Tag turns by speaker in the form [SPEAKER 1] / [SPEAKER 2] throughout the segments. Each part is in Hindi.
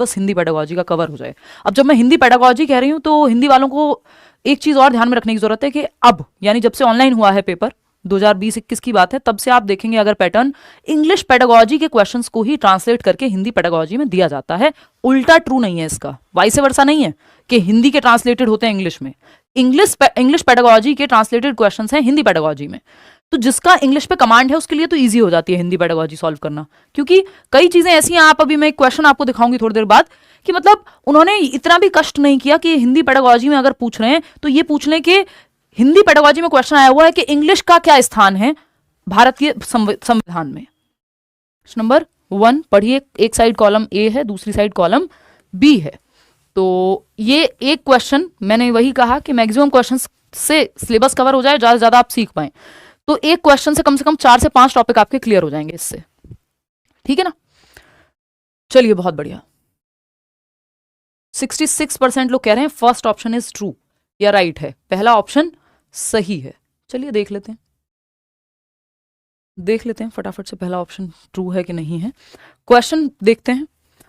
[SPEAKER 1] बस हिंदी पेडागोजी का कवर हो जाए। अब जब मैं हिंदी पेडागोजी कह रही हूँ तो हिंदी वालों को एक चीज और ध्यान में रखने की जरूरत है कि अब यानी जब से ऑनलाइन हुआ है पेपर 2020-21 की बात है, तब से आप देखेंगे अगर पैटर्न इंग्लिश पेडागोजी के क्वेश्चंस को ही ट्रांसलेट करके हिंदी पेडागोजी में दिया जाता है। उल्टा ट्रू नहीं है इसका, वाइस वर्सा नहीं है कि हिंदी के ट्रांसलेटेड होते हैं इंग्लिश में। इंग्लिश पेडागोजी के ट्रांसलेटेड क्वेश्चंस हैं हिंदी पेडागोजी में, तो जिसका इंग्लिश पे कमांड है उसके लिए तो इजी हो जाती है हिंदी पेडागोजी सॉल्व करना, क्योंकि कई चीजें ऐसी हैं। आप अभी मैं एक क्वेश्चन आपको दिखाऊंगी थोड़ी देर बाद कि मतलब उन्होंने इतना भी कष्ट नहीं किया कि हिंदी पेडागोजी में अगर पूछ रहे हैं तो ये पूछ लें कि हिंदी पेडागोजी में क्वेश्चन आया हुआ है कि इंग्लिश का क्या स्थान है भारतीय संविधान में। नंबर 1 पढ़िए, एक साइड कॉलम ए है, दूसरी साइड कॉलम बी है। तो ये एक क्वेश्चन, मैंने वही कहा कि मैक्सिमम क्वेश्चन से सिलेबस कवर हो जाए, ज्यादा से ज्यादा आप सीख पाए। तो एक क्वेश्चन से कम 4 से 5 टॉपिक आपके क्लियर हो जाएंगे इससे, ठीक है ना। चलिए बहुत बढ़िया। 66% लोग कह रहे हैं फर्स्ट ऑप्शन इज ट्रू या राइट है, पहला ऑप्शन सही है। चलिए देख लेते हैं फटाफट से पहला ऑप्शन ट्रू है कि नहीं है। क्वेश्चन देखते हैं।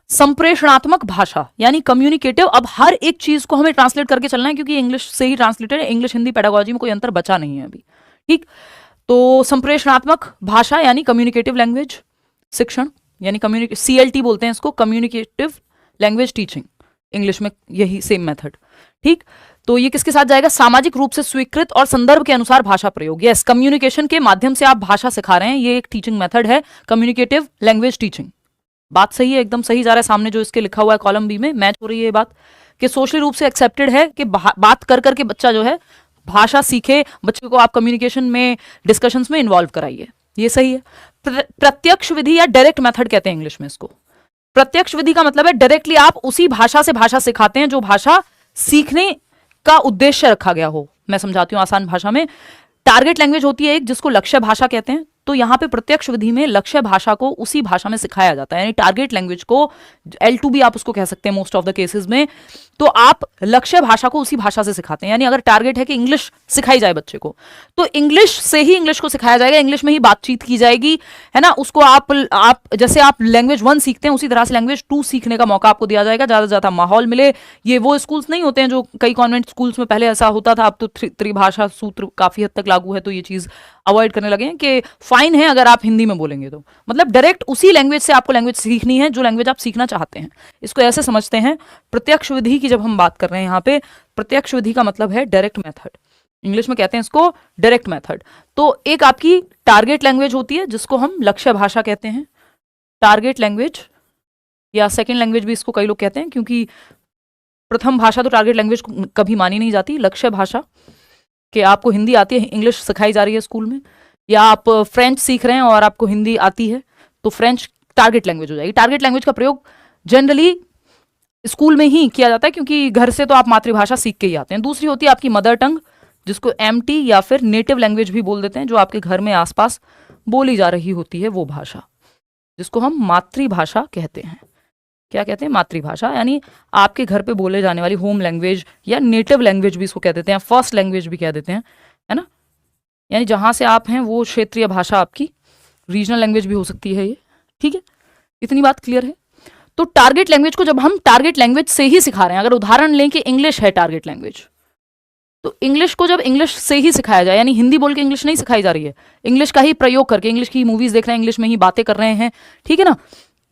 [SPEAKER 1] संप्रेषणात्मक भाषा यानी कम्युनिकेटिव, अब हर एक चीज को हमें ट्रांसलेट करके चलना है क्योंकि इंग्लिश से ही ट्रांसलेटेड है, इंग्लिश हिंदी पेडागोजी में कोई अंतर बचा नहीं है अभी, ठीक। तो संप्रेषणात्मक भाषा यानी कम्युनिकेटिव लैंग्वेज शिक्षण, यानी CLT बोलते हैं इसको, कम्युनिकेटिव लैंग्वेज टीचिंग, इंग्लिश में यही सेम मेथड, ठीक। तो ये किसके साथ जाएगा? सामाजिक रूप से स्वीकृत और संदर्भ के अनुसार भाषा प्रयोग। यस, कम्युनिकेशन के माध्यम से आप भाषा सिखा रहे हैं, ये एक टीचिंग मेथड है, कम्युनिकेटिव लैंग्वेज टीचिंग। बात सही है, एकदम सही जा रहा है। सामने जो इसके लिखा हुआ है कॉलम बी में मैच हो रही है ये बात कि सोशली रूप से एक्सेप्टेड है कि बात कर करके बच्चा जो है भाषा सीखे, बच्चे को आप कम्युनिकेशन में डिस्कशंस में इन्वॉल्व कराइए, ये सही है। प्रत्यक्ष विधि या डायरेक्ट मेथड कहते हैं इंग्लिश में इसको। प्रत्यक्ष विधि का मतलब है डायरेक्टली आप उसी भाषा से भाषा सिखाते हैं जो भाषा सीखने का उद्देश्य रखा गया हो। मैं समझाती हूँ आसान भाषा में। टारगेट लैंग्वेज होती है एक, जिसको लक्ष्य भाषा कहते हैं। तो यहाँ पे प्रत्यक्ष विधि में लक्ष्य भाषा को उसी भाषा में सिखाया जाता है, यानी टारगेट लैंग्वेज को L2 भी आप उसको कह सकते हैं मोस्ट ऑफ द केसेस में। तो आप लक्ष्य भाषा को उसी भाषा से सिखाते हैं, यानी अगर टारगेट है कि इंग्लिश सिखाई जाए बच्चे को, तो इंग्लिश से ही इंग्लिश को सिखाया जाएगा, इंग्लिश में ही बातचीत की जाएगी, है ना। उसको आप जैसे आप लैंग्वेज 1 सीखते हैं उसी तरह से लैंग्वेज 2 सीखने का मौका आपको दिया जाएगा, ज्यादा से ज्यादा माहौल मिले। ये वो स्कूल्स नहीं होते हैं जो कई कॉन्वेंट स्कूल्स में पहले ऐसा होता था, अब तो त्रिभाषा सूत्र काफी हद तक लागू है, तो ये चीज अवॉइड करने लगे हैं कि फाइन है अगर आप हिंदी में बोलेंगे तो। मतलब डायरेक्ट उसी लैंग्वेज से आपको लैंग्वेज सीखनी है जो लैंग्वेज आप सीखना चाहते हैं। इसको ऐसे समझते हैं। प्रत्यक्ष विधि की जब हम बात कर रहे हैं यहाँ पे, प्रत्यक्ष विधि का मतलब है डायरेक्ट मेथड, इंग्लिश में कहते हैं इसको डायरेक्ट मेथड। तो एक आपकी टारगेट लैंग्वेज होती है जिसको हम लक्ष्य भाषा कहते हैं, टारगेट लैंग्वेज या सेकेंड लैंग्वेज भी इसको कई लोग कहते हैं, क्योंकि प्रथम भाषा तो टारगेट लैंग्वेज कभी मानी नहीं जाती। लक्ष्य भाषा कि आपको हिंदी आती है, इंग्लिश सिखाई जा रही है स्कूल में, या आप फ्रेंच सीख रहे हैं और आपको हिंदी आती है, तो फ्रेंच टारगेट लैंग्वेज हो जाएगी। टारगेट लैंग्वेज का प्रयोग जनरली स्कूल में ही किया जाता है, क्योंकि घर से तो आप मातृभाषा सीख के ही आते हैं। दूसरी होती है आपकी मदर टंग, जिसको MT या फिर नेटिव लैंग्वेज भी बोल देते हैं, जो आपके घर में आसपास बोली जा रही होती है वो भाषा, जिसको हम मातृभाषा कहते हैं। क्या कहते हैं? मातृभाषा, यानी आपके घर पे बोले जाने वाली होम लैंग्वेज, या नेटिव लैंग्वेज भी इसको कह देते हैं, फर्स्ट लैंग्वेज भी कह देते हैं, है ना। यानी जहां से आप हैं वो क्षेत्रीय भाषा आपकी, रीजनल लैंग्वेज भी हो सकती है ये, ठीक है। इतनी बात क्लियर है। तो टारगेट लैंग्वेज को जब हम टारगेट लैंग्वेज से ही सिखा रहे हैं, अगर उदाहरण लें कि इंग्लिश है टारगेट लैंग्वेज, तो इंग्लिश को जब इंग्लिश से ही सिखाया जाए, यानी हिंदी बोल के इंग्लिश नहीं सिखाई जा रही है, इंग्लिश का ही प्रयोग करके, इंग्लिश की मूवीज देख रहे हैं, इंग्लिश में ही बातें कर रहे हैं, ठीक है ना,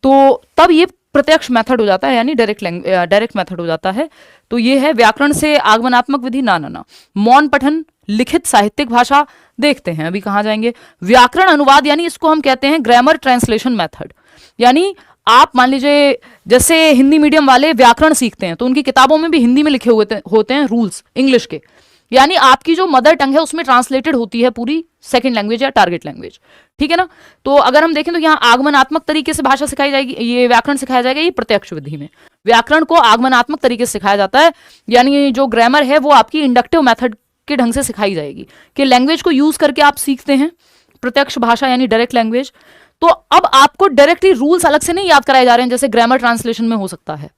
[SPEAKER 1] तो तब ये प्रत्यक्ष मेथड हो जाता है, यानी डायरेक्ट मेथड हो जाता है। तो ये है व्याकरण से आगमनात्मक विधि, ना। मौन पठन, लिखित साहित्यिक भाषा, देखते हैं अभी कहाँ जाएंगे। व्याकरण अनुवाद, यानी इसको हम कहते हैं ग्रामर ट्रांसलेशन मेथड। यानी आप मान लीजिए जैसे हिंदी मीडियम वाले व्याकरण सीखते हैं तो उनकी किताबों में भी हिंदी में लिखे हुए होते हैं रूल्स इंग्लिश के, यानी आपकी जो मदर टंग है उसमें ट्रांसलेटेड होती है पूरी सेकंड लैंग्वेज या टारगेट लैंग्वेज, ठीक है ना। तो अगर हम देखें तो यहाँ आगमनात्मक तरीके से भाषा सिखाई जाएगी, ये व्याकरण सिखाया जाएगा, ये प्रत्यक्ष विधि में व्याकरण को आगमनात्मक तरीके से सिखाया जाता है, यानी जो ग्रामर है वो आपकी इंडक्टिव मेथड के ढंग से सिखाई जाएगी कि लैंग्वेज को यूज करके आप सीखते हैं, प्रत्यक्ष भाषा यानी डायरेक्ट लैंग्वेज। तो अब आपको डायरेक्टली रूल्स अलग से नहीं याद कराए जा रहे हैं जैसे ग्रामर ट्रांसलेशन में हो सकता है।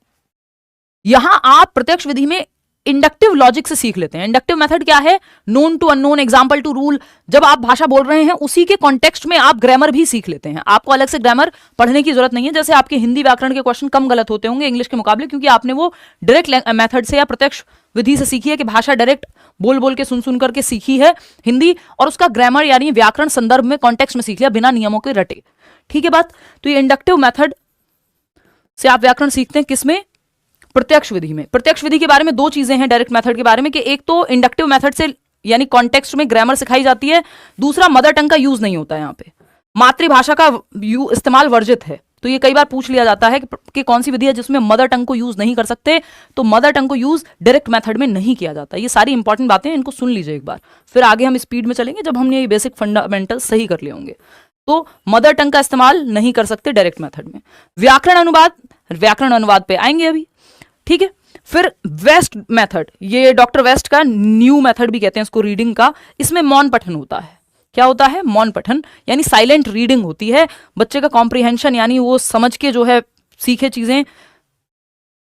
[SPEAKER 1] यहां आप प्रत्यक्ष विधि में इंडक्टिव लॉजिक से सीख लेते हैं। इंडक्टिव मेथड क्या है? Known to unknown, example to rule. जब आप भाषा बोल रहे हैं उसी के कॉन्टेक्स्ट में आप ग्रामर भी सीख लेते हैं, आपको अलग से ग्रामर पढ़ने की जरूरत नहीं है। जैसे आपके हिंदी व्याकरण के क्वेश्चन कम गलत होते होंगे इंग्लिश के मुकाबले, क्योंकि आपने वो डायरेक्ट मेथड से या प्रत्यक्ष विधि से सीखी है कि भाषा डायरेक्ट बोल बोल के सुन करके सीखी है हिंदी, और उसका ग्रामर यानी व्याकरण संदर्भ में कॉन्टेक्स्ट में सीख लिया बिना नियमों के रटे। ठीक है बात? तो ये इंडक्टिव मेथड से आप व्याकरण सीखते हैं किसमें? प्रत्यक्ष विधि में। प्रत्यक्ष विधि के बारे में दो चीजें हैं डायरेक्ट मेथड के बारे में, कि एक तो इंडक्टिव मेथड से यानी कॉन्टेक्स्ट में ग्रामर सिखाई जाती है, दूसरा मदर टंग का यूज नहीं होता है। यहाँ पे मातृभाषा का इस्तेमाल वर्जित है। तो ये कई बार पूछ लिया जाता है कि कौन सी विधि है जिसमें मदर टंग को यूज नहीं कर सकते, तो मदर टंग को यूज डायरेक्ट मेथड में नहीं किया जाता। ये सारी इंपॉर्टेंट बातें हैं, इनको सुन लीजिए एक बार, फिर आगे हम स्पीड में चलेंगे जब हमने ये बेसिक फंडामेंटल सही कर लिए होंगे। तो मदर टंग का इस्तेमाल नहीं कर सकते डायरेक्ट मेथड में। व्याकरण अनुवाद पे आएंगे अभी, ठीक है। फिर वेस्ट मेथड, ये डॉक्टर वेस्ट का न्यू मेथड भी कहते हैं इसको रीडिंग का। इसमें मौन पठन होता है। क्या होता है? मौन पठन, यानी साइलेंट रीडिंग होती है। बच्चे का कॉम्प्रिहेंशन यानी वो समझ के जो है सीखे चीजें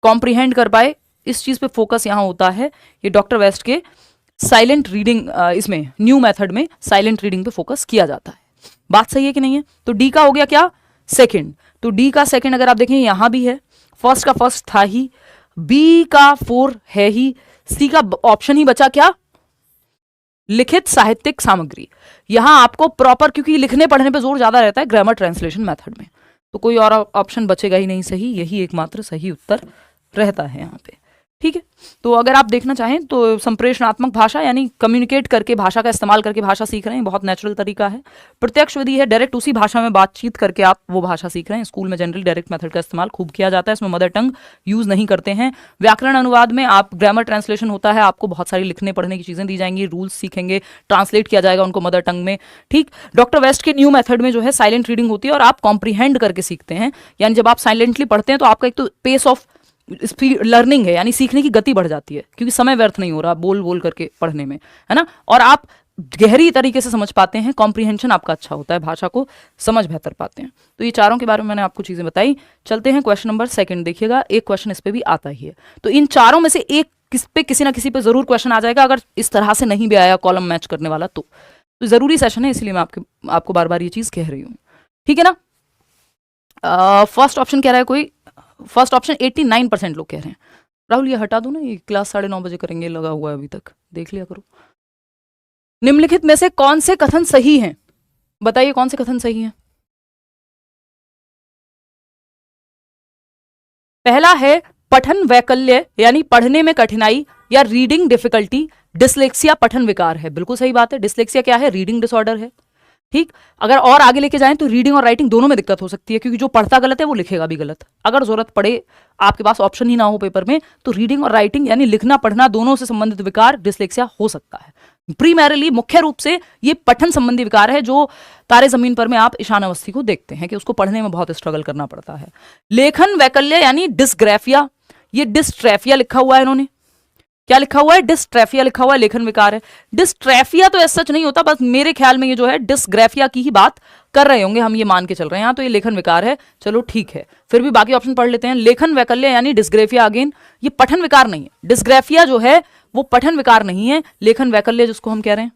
[SPEAKER 1] कॉम्प्रिहेंड कर पाए, इस चीज पे फोकस यहां होता है। ये डॉक्टर वेस्ट के साइलेंट रीडिंग, इसमें न्यू मेथड में साइलेंट रीडिंग पे फोकस किया जाता है। बात सही है कि नहीं है? तो डी का हो गया क्या? सेकंड। तो डी का सेकंड अगर आप देखें यहां भी है, फर्स्ट का फर्स्ट था ही, बी का 4 है ही, सी का ऑप्शन ही बचा क्या? लिखित साहित्यिक सामग्री। यहां आपको प्रॉपर, क्योंकि लिखने पढ़ने पे जोर ज्यादा रहता है ग्रामर ट्रांसलेशन मेथड में, तो कोई और ऑप्शन बचेगा ही नहीं सही, यही एकमात्र सही उत्तर रहता है यहाँ पे। ठीक है, तो अगर आप देखना चाहें तो संप्रेषणात्मक भाषा यानी कम्युनिकेट करके भाषा का इस्तेमाल करके भाषा सीख रहे हैं, बहुत नेचुरल तरीका है। प्रत्यक्ष विधि है, डायरेक्ट उसी भाषा में बातचीत करके आप वो भाषा सीख रहे हैं। स्कूल में जनरली डायरेक्ट मेथड का इस्तेमाल खूब किया जाता है, इसमें मदर टंग यूज नहीं करते हैं। व्याकरण अनुवाद में आप ग्रामर ट्रांसलेशन होता है, आपको बहुत सारी लिखने पढ़ने की चीजें दी जाएंगी, रूल्स सीखेंगे, ट्रांसलेट किया जाएगा उनको मदर टंग में। ठीक, डॉक्टर वेस्ट के न्यू मेथड में जो है साइलेंट रीडिंग होती है और आप कॉम्प्रीहेंड करके सीखते हैं, यानी जब आप साइलेंटली पढ़ते हैं तो आपका एक तो पेस ऑफ स्पीड लर्निंग है, यानी सीखने की गति बढ़ जाती है, क्योंकि समय व्यर्थ नहीं हो रहा बोल बोल करके पढ़ने में, है ना। और आप गहरी तरीके से समझ पाते हैं, कॉम्प्रीहेंशन आपका अच्छा होता है, भाषा को समझ बेहतर पाते हैं। तो ये चारों के बारे में मैंने आपको चीजें बताई। चलते हैं क्वेश्चन नंबर 2। देखिएगा, एक क्वेश्चन इस पे भी आता ही है, तो इन चारों में से एक किसी ना किसी पे जरूर क्वेश्चन आ जाएगा। अगर इस तरह से नहीं भी आया कॉलम मैच करने वाला तो जरूरी सेशन है, इसलिए मैं आपको बार बार ये चीज कह रही हूँ, ठीक है ना। फर्स्ट ऑप्शन कह रहा है कोई, फर्स्ट ऑप्शन 89% लोग कह रहे हैं। राहुल ये हटा दो ना, ये क्लास 9:30 बजे करेंगे, लगा हुआ है अभी तक, देख लिया करो। निम्नलिखित में से कौन से कथन सही हैं? बताइए कौन से कथन सही हैं। पहला है पठन वैकल्य यानी पढ़ने में कठिनाई या रीडिंग डिफिकल्टी, डिसलेक्सिया पठन विकार है। बिल्कुल सही बात है। डिसलेक्सिया क्या है? रीडिंग डिसऑर्डर है। ठीक, अगर और आगे लेके जाएं तो रीडिंग और राइटिंग दोनों में दिक्कत हो सकती है, क्योंकि जो पढ़ता गलत है वो लिखेगा भी गलत। अगर जरूरत पड़े, आपके पास ऑप्शन ही ना हो पेपर में, तो रीडिंग और राइटिंग यानी लिखना पढ़ना दोनों से संबंधित विकार डिसलेक्सिया हो सकता है। प्रीमैरिली मुख्य रूप से ये पठन संबंधी विकार है, जो तारे जमीन पर में आप ईशान अवस्थी को देखते हैं कि उसको पढ़ने में बहुत स्ट्रगल करना पड़ता है। लेखन वैकल्य यानी डिस्ग्राफिया, ये डिस्ट्रैफिया लिखा हुआ है इन्होंने, क्या लिखा हुआ है? डिस्ट्रैफिया लिखा हुआ है, लेखन विकार है। डिस्ट्रैफिया तो ऐसा सच नहीं होता, बस मेरे ख्याल में ये जो है डिस्ग्राफिया की ही बात कर रहे होंगे, हम ये मान के चल रहे हैं। यहाँ तो ये लेखन विकार है, चलो ठीक है, फिर भी बाकी ऑप्शन पढ़ लेते हैं। लेखन वैकल्य यानी डिस्ग्राफिया, अगेन ये पठन विकार नहीं है। डिस्ग्राफिया जो है वो पठन विकार नहीं है, लेखन वैकल्य जिसको हम कह रहे हैं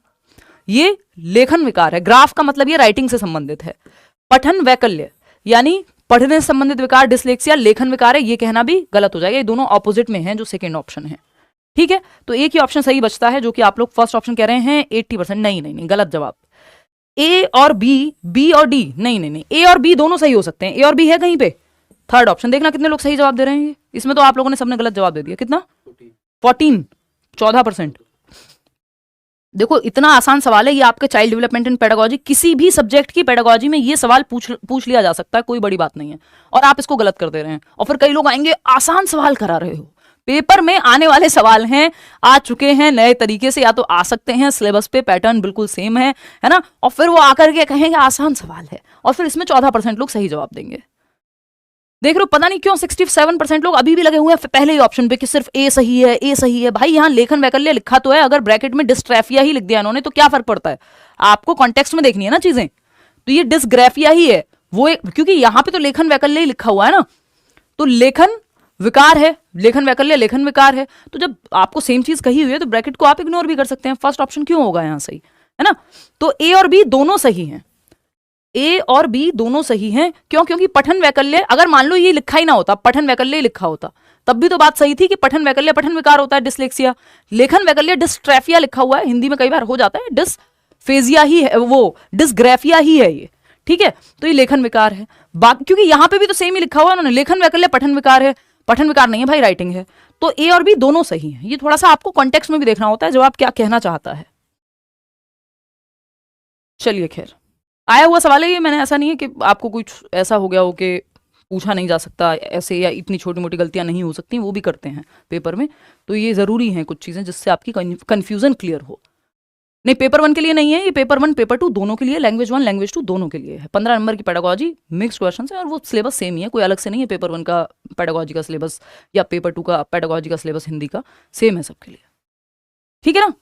[SPEAKER 1] ये लेखन विकार है। ग्राफ का मतलब ये राइटिंग से संबंधित है। पठन वैकल्य यानी पढ़ने से संबंधित विकार डिसलेक्सिया, लेखन विकार है, ये कहना भी गलत हो जाएगा। ये दोनों ऑपोजिट में हैं जो सेकेंड ऑप्शन है, ठीक है। तो एक ही ऑप्शन सही बचता है, जो कि आप लोग फर्स्ट ऑप्शन कह रहे हैं 80%। नहीं, गलत जवाब। ए और बी और डी, नहीं, ए और बी दोनों सही हो सकते हैं। ए और बी है कहीं पे, थर्ड ऑप्शन। देखना कितने लोग सही जवाब दे रहे हैं। इसमें तो आप लोगों ने सबने गलत जवाब दे दिया। कितना? 14% देखो इतना आसान सवाल है ये, आपके चाइल्ड डेवलपमेंट एंड पेडागोजी, किसी भी सब्जेक्ट की पेडागोजी में ये सवाल पूछ लिया जा सकता है, कोई बड़ी बात नहीं है, और आप इसको गलत कर दे रहे हैं। और फिर कई लोग आएंगे आसान सवाल करा रहे हो। पेपर में आने वाले सवाल हैं, आ चुके हैं नए तरीके से, या तो आ सकते हैं, सिलेबस पे पैटर्न बिल्कुल सेम है ना, और फिर वो आकर के कहेंगे आसान सवाल है, और फिर इसमें 14% लोग सही जवाब देंगे। देख रहे हो, पता नहीं क्यों 67% लोग अभी भी लगे हुए हैं पहले ही ऑप्शन पे कि सिर्फ ए सही है, ए सही है। भाई यहाँ लेखन वैकल्य लिखा तो है, अगर ब्रैकेट में डिस्ट्रैफिया ही लिख दिया इन्होंने तो क्या फर्क पड़ता है? आपको कॉन्टेक्स्ट में देखनी है ना चीजें। तो ये डिस्ग्राफिया ही है वो, क्योंकि यहाँ पे तो लेखन वैकल्य ही लिखा हुआ है ना, तो लेखन विकार है, लेखन वैकल्य लेखन विकार है। तो जब आपको सेम चीज कही हुई है तो ब्रैकेट को आप इग्नोर भी कर सकते हैं। फर्स्ट ऑप्शन क्यों होगा यहां सही, है ना। तो ए और बी दोनों सही हैं, ए और बी दोनों सही हैं। क्यों? क्योंकि पठन वैकल्य, अगर मान लो ये लिखा ही ना होता, पठन वैकल्य लिखा होता, तब भी तो बात सही थी कि पठन वैकल्य पठन विकार होता है, डिसलेक्सिया। लेखन वैकल्य डिस्ट्रैफिया लिखा हुआ है, हिंदी में कई बार हो जाता है, डिसफेजिया ही है, वो डिसग्राफिया ही है ये, ठीक है। तो ये लेखन विकार है। क्योंकि यहां पे भी तो सेम ही लिखा हुआ है उन्होंने, लेखन वैकल्य पठन विकार है, पठन विकार नहीं है भाई, राइटिंग है। तो ए और बी दोनों सही हैं। ये थोड़ा सा आपको कॉन्टेक्स्ट में भी देखना होता है जवाब क्या कहना चाहता है। चलिए खैर, आया हुआ सवाल है ये, मैंने ऐसा नहीं है कि आपको कुछ ऐसा हो गया हो कि पूछा नहीं जा सकता ऐसे, या इतनी छोटी मोटी गलतियां नहीं हो सकती, वो भी करते हैं पेपर में। तो ये जरूरी है कुछ चीजें जिससे आपकी कंफ्यूजन क्लियर हो। नहीं, पेपर 1 के लिए नहीं है ये, पेपर 1 पेपर 2 दोनों के लिए, लैंग्वेज 1 लैंग्वेज 2 दोनों के लिए है। 15 नंबर की पेडागोजी, मिक्स क्वेश्चन है, और वो सिलेबस सेम ही है, कोई अलग से नहीं है। पेपर 1 का पेडागोजी का सिलेबस या पेपर 2 का पेडागोजी का सिलेबस हिंदी का सेम है सबके लिए, ठीक है ना।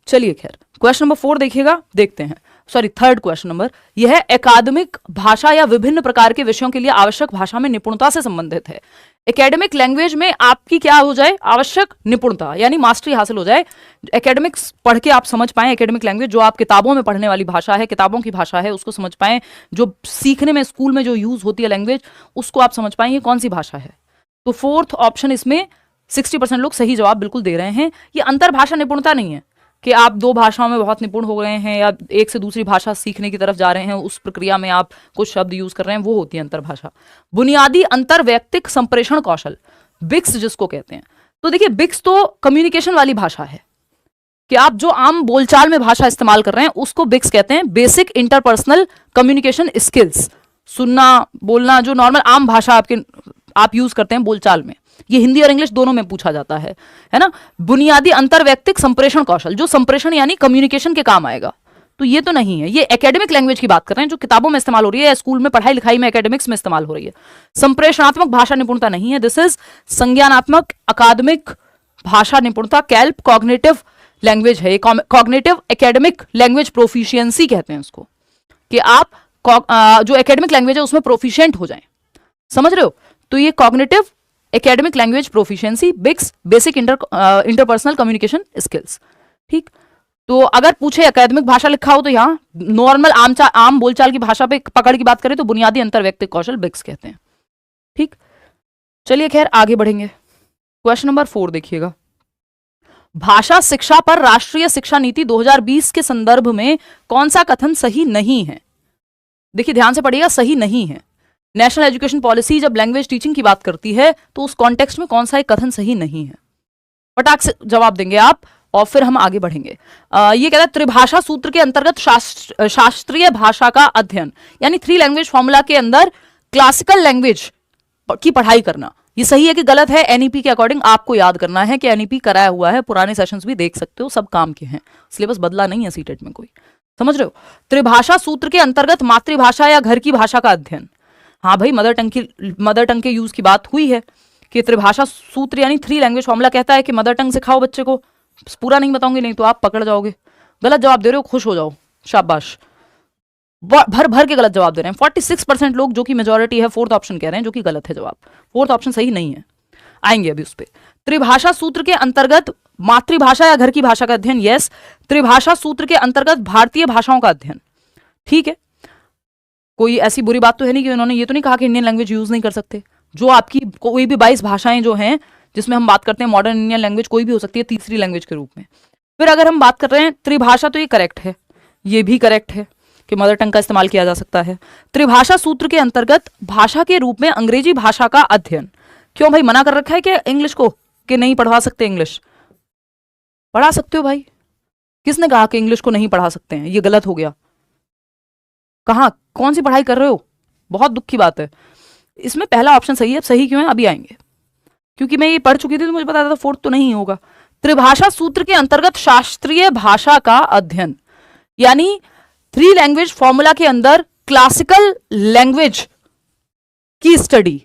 [SPEAKER 1] चलिए खैर, क्वेश्चन नंबर 4 देखिएगा, देखते हैं। सॉरी, थर्ड क्वेश्चन नंबर, यह है एकाडमिक भाषा या विभिन्न प्रकार के विषयों के लिए आवश्यक भाषा में निपुणता से संबंधित है। एकेडमिक लैंग्वेज में आपकी क्या हो जाए, आवश्यक निपुणता, यानी मास्टरी हासिल हो जाए। एकेडमिक्स पढ़ के आप समझ पाएं, एकेडमिक लैंग्वेज जो आप किताबों में पढ़ने वाली भाषा है, किताबों की भाषा है, उसको समझ पाएं। जो सीखने में स्कूल में जो यूज होती है लैंग्वेज, उसको आप समझ पाएं ये कौन सी भाषा है। तो फोर्थ ऑप्शन इसमें 60% लोग सही जवाब बिल्कुल दे रहे हैं। ये अंतर्भाषा निपुणता नहीं है कि आप 2 भाषाओं में बहुत निपुण हो गए हैं या एक से दूसरी भाषा सीखने की तरफ जा रहे हैं, उस प्रक्रिया में आप कुछ शब्द यूज कर रहे हैं, वो होती है अंतर्भाषा। बुनियादी अंतर्वैयक्तिक संप्रेषण कौशल, बिक्स जिसको कहते हैं। तो देखिए, बिक्स तो कम्युनिकेशन वाली भाषा है कि आप जो आम बोलचाल में भाषा इस्तेमाल कर रहे हैं उसको बिक्स कहते हैं, बेसिक इंटरपर्सनल कम्युनिकेशन स्किल्स। सुनना बोलना, जो नॉर्मल आम भाषा आप यूज करते हैं बोलचाल में, ये हिंदी और इंग्लिश दोनों में पूछा जाता है ना। बुनियादी अंतर्वैयक्तिक संप्रेषण कौशल, जो संप्रेषण यानी कम्युनिकेशन के काम आएगा, तो ये तो नहीं है। ये एकेडमिक लैंग्वेज की बात कर रहे हैं जो किताबों में इस्तेमाल हो रही है या स्कूल में पढ़ाई लिखाई में एकेडमिक्स में इस्तेमाल हो रही है। संप्रेषणात्मक भाषा निपुणता नहीं है, दिस इज संज्ञानात्मक अकादमिक भाषा निपुणता। कैल्प कॉग्निटिव लैंग्वेज है, कॉग्निटिव एकेडमिक लैंग्वेज प्रोफिशिएंसी कहते हैं उसको, कि आप जो एकेडमिक लैंग्वेज है उसमें प्रोफिशिएंट हो जाएं, समझ रहे हो। तो ये cognitive academic language proficiency, BICS basic interpersonal communication skills, ठीक। तो अगर पूछे एकेडमिक भाषा लिखा हो तो यहाँ नॉर्मल आम बोलचाल की भाषा पे पकड़ की बात करें तो बुनियादी अंतर्वैयक्तिक कौशल बिक्स कहते हैं, ठीक। चलिए खैर आगे बढ़ेंगे। क्वेश्चन नंबर 4 देखिएगा, भाषा शिक्षा पर राष्ट्रीय शिक्षा नीति 2020 के संदर्भ में कौन सा कथन सही नहीं है। देखिए ध्यान से पढ़िएगा, सही नहीं है। नेशनल एजुकेशन पॉलिसी जब लैंग्वेज टीचिंग की बात करती है तो उस कॉन्टेक्स्ट में कौन सा एक कथन सही नहीं है, फटाक से जवाब देंगे आप और फिर हम आगे बढ़ेंगे। ये कहता है त्रिभाषा सूत्र के अंतर्गत शास्त्रीय भाषा का अध्ययन, यानी 3 लैंग्वेज फॉर्मूला के अंदर क्लासिकल लैंग्वेज की पढ़ाई करना। ये सही है कि गलत है, एनईपी के अकॉर्डिंग आपको याद करना है कि एनईपी कराया हुआ है, पुराने सेशंस भी देख सकते हो, सब काम के हैं, सिलेबस बदला नहीं है सीटेट में कोई, समझ रहे हो। त्रिभाषा सूत्र के अंतर्गत मातृभाषा या घर की भाषा का अध्ययन, हाँ भाई मदर टंग के यूज की बात हुई है कि त्रिभाषा सूत्र यानी 3 लैंग्वेज फॉर्मूला कहता है कि मदर टंग सिखाओ बच्चे को। पूरा नहीं बताऊंगी नहीं तो आप पकड़ जाओगे, गलत जवाब दे रहे हो खुश हो जाओ, शाबाश, भर भर के गलत जवाब दे रहे हैं। 46% लोग जो कि मेजोरिटी है 4th ऑप्शन कह रहे हैं, जो कि गलत है जवाब। 4th ऑप्शन सही नहीं है, आएंगे अभी उस पर। त्रिभाषा सूत्र के अंतर्गत मातृभाषा या घर की भाषा का अध्ययन, यस। त्रिभाषा सूत्र के अंतर्गत भारतीय भाषाओं का अध्ययन, ठीक है। कोई ऐसी बुरी बात तो है नहीं कि उन्होंने ये तो नहीं कहा कि इंडियन लैंग्वेज यूज नहीं कर सकते। जो आपकी कोई भी 22 भाषाएं जो हैं जिसमें हम बात करते हैं मॉडर्न इंडियन लैंग्वेज, कोई भी हो सकती है तीसरी लैंग्वेज के रूप में। फिर अगर हम बात कर रहे हैं त्रिभाषा, तो ये करेक्ट है, ये भी करेक्ट है कि मदर टंग का इस्तेमाल किया जा सकता है। त्रिभाषा सूत्र के अंतर्गत भाषा के रूप में अंग्रेजी भाषा का अध्ययन, क्यों भाई मना कर रखा है कि इंग्लिश को, कि नहीं पढ़वा सकते, इंग्लिश पढ़ा सकते हो भाई, किसने कहा कि इंग्लिश को नहीं पढ़ा सकते हैं, ये गलत हो गया। कहाँ कौन सी पढ़ाई कर रहे हो, बहुत दुख की बात है। इसमें पहला ऑप्शन सही है, सही क्यों है अभी आएंगे, क्योंकि मैं ये पढ़ चुकी थी तो मुझे पता था 4th तो नहीं होगा। त्रिभाषा सूत्र के अंतर्गत शास्त्रीय भाषा का अध्ययन, यानी 3 लैंग्वेज फॉर्मूला के अंदर क्लासिकल लैंग्वेज की स्टडी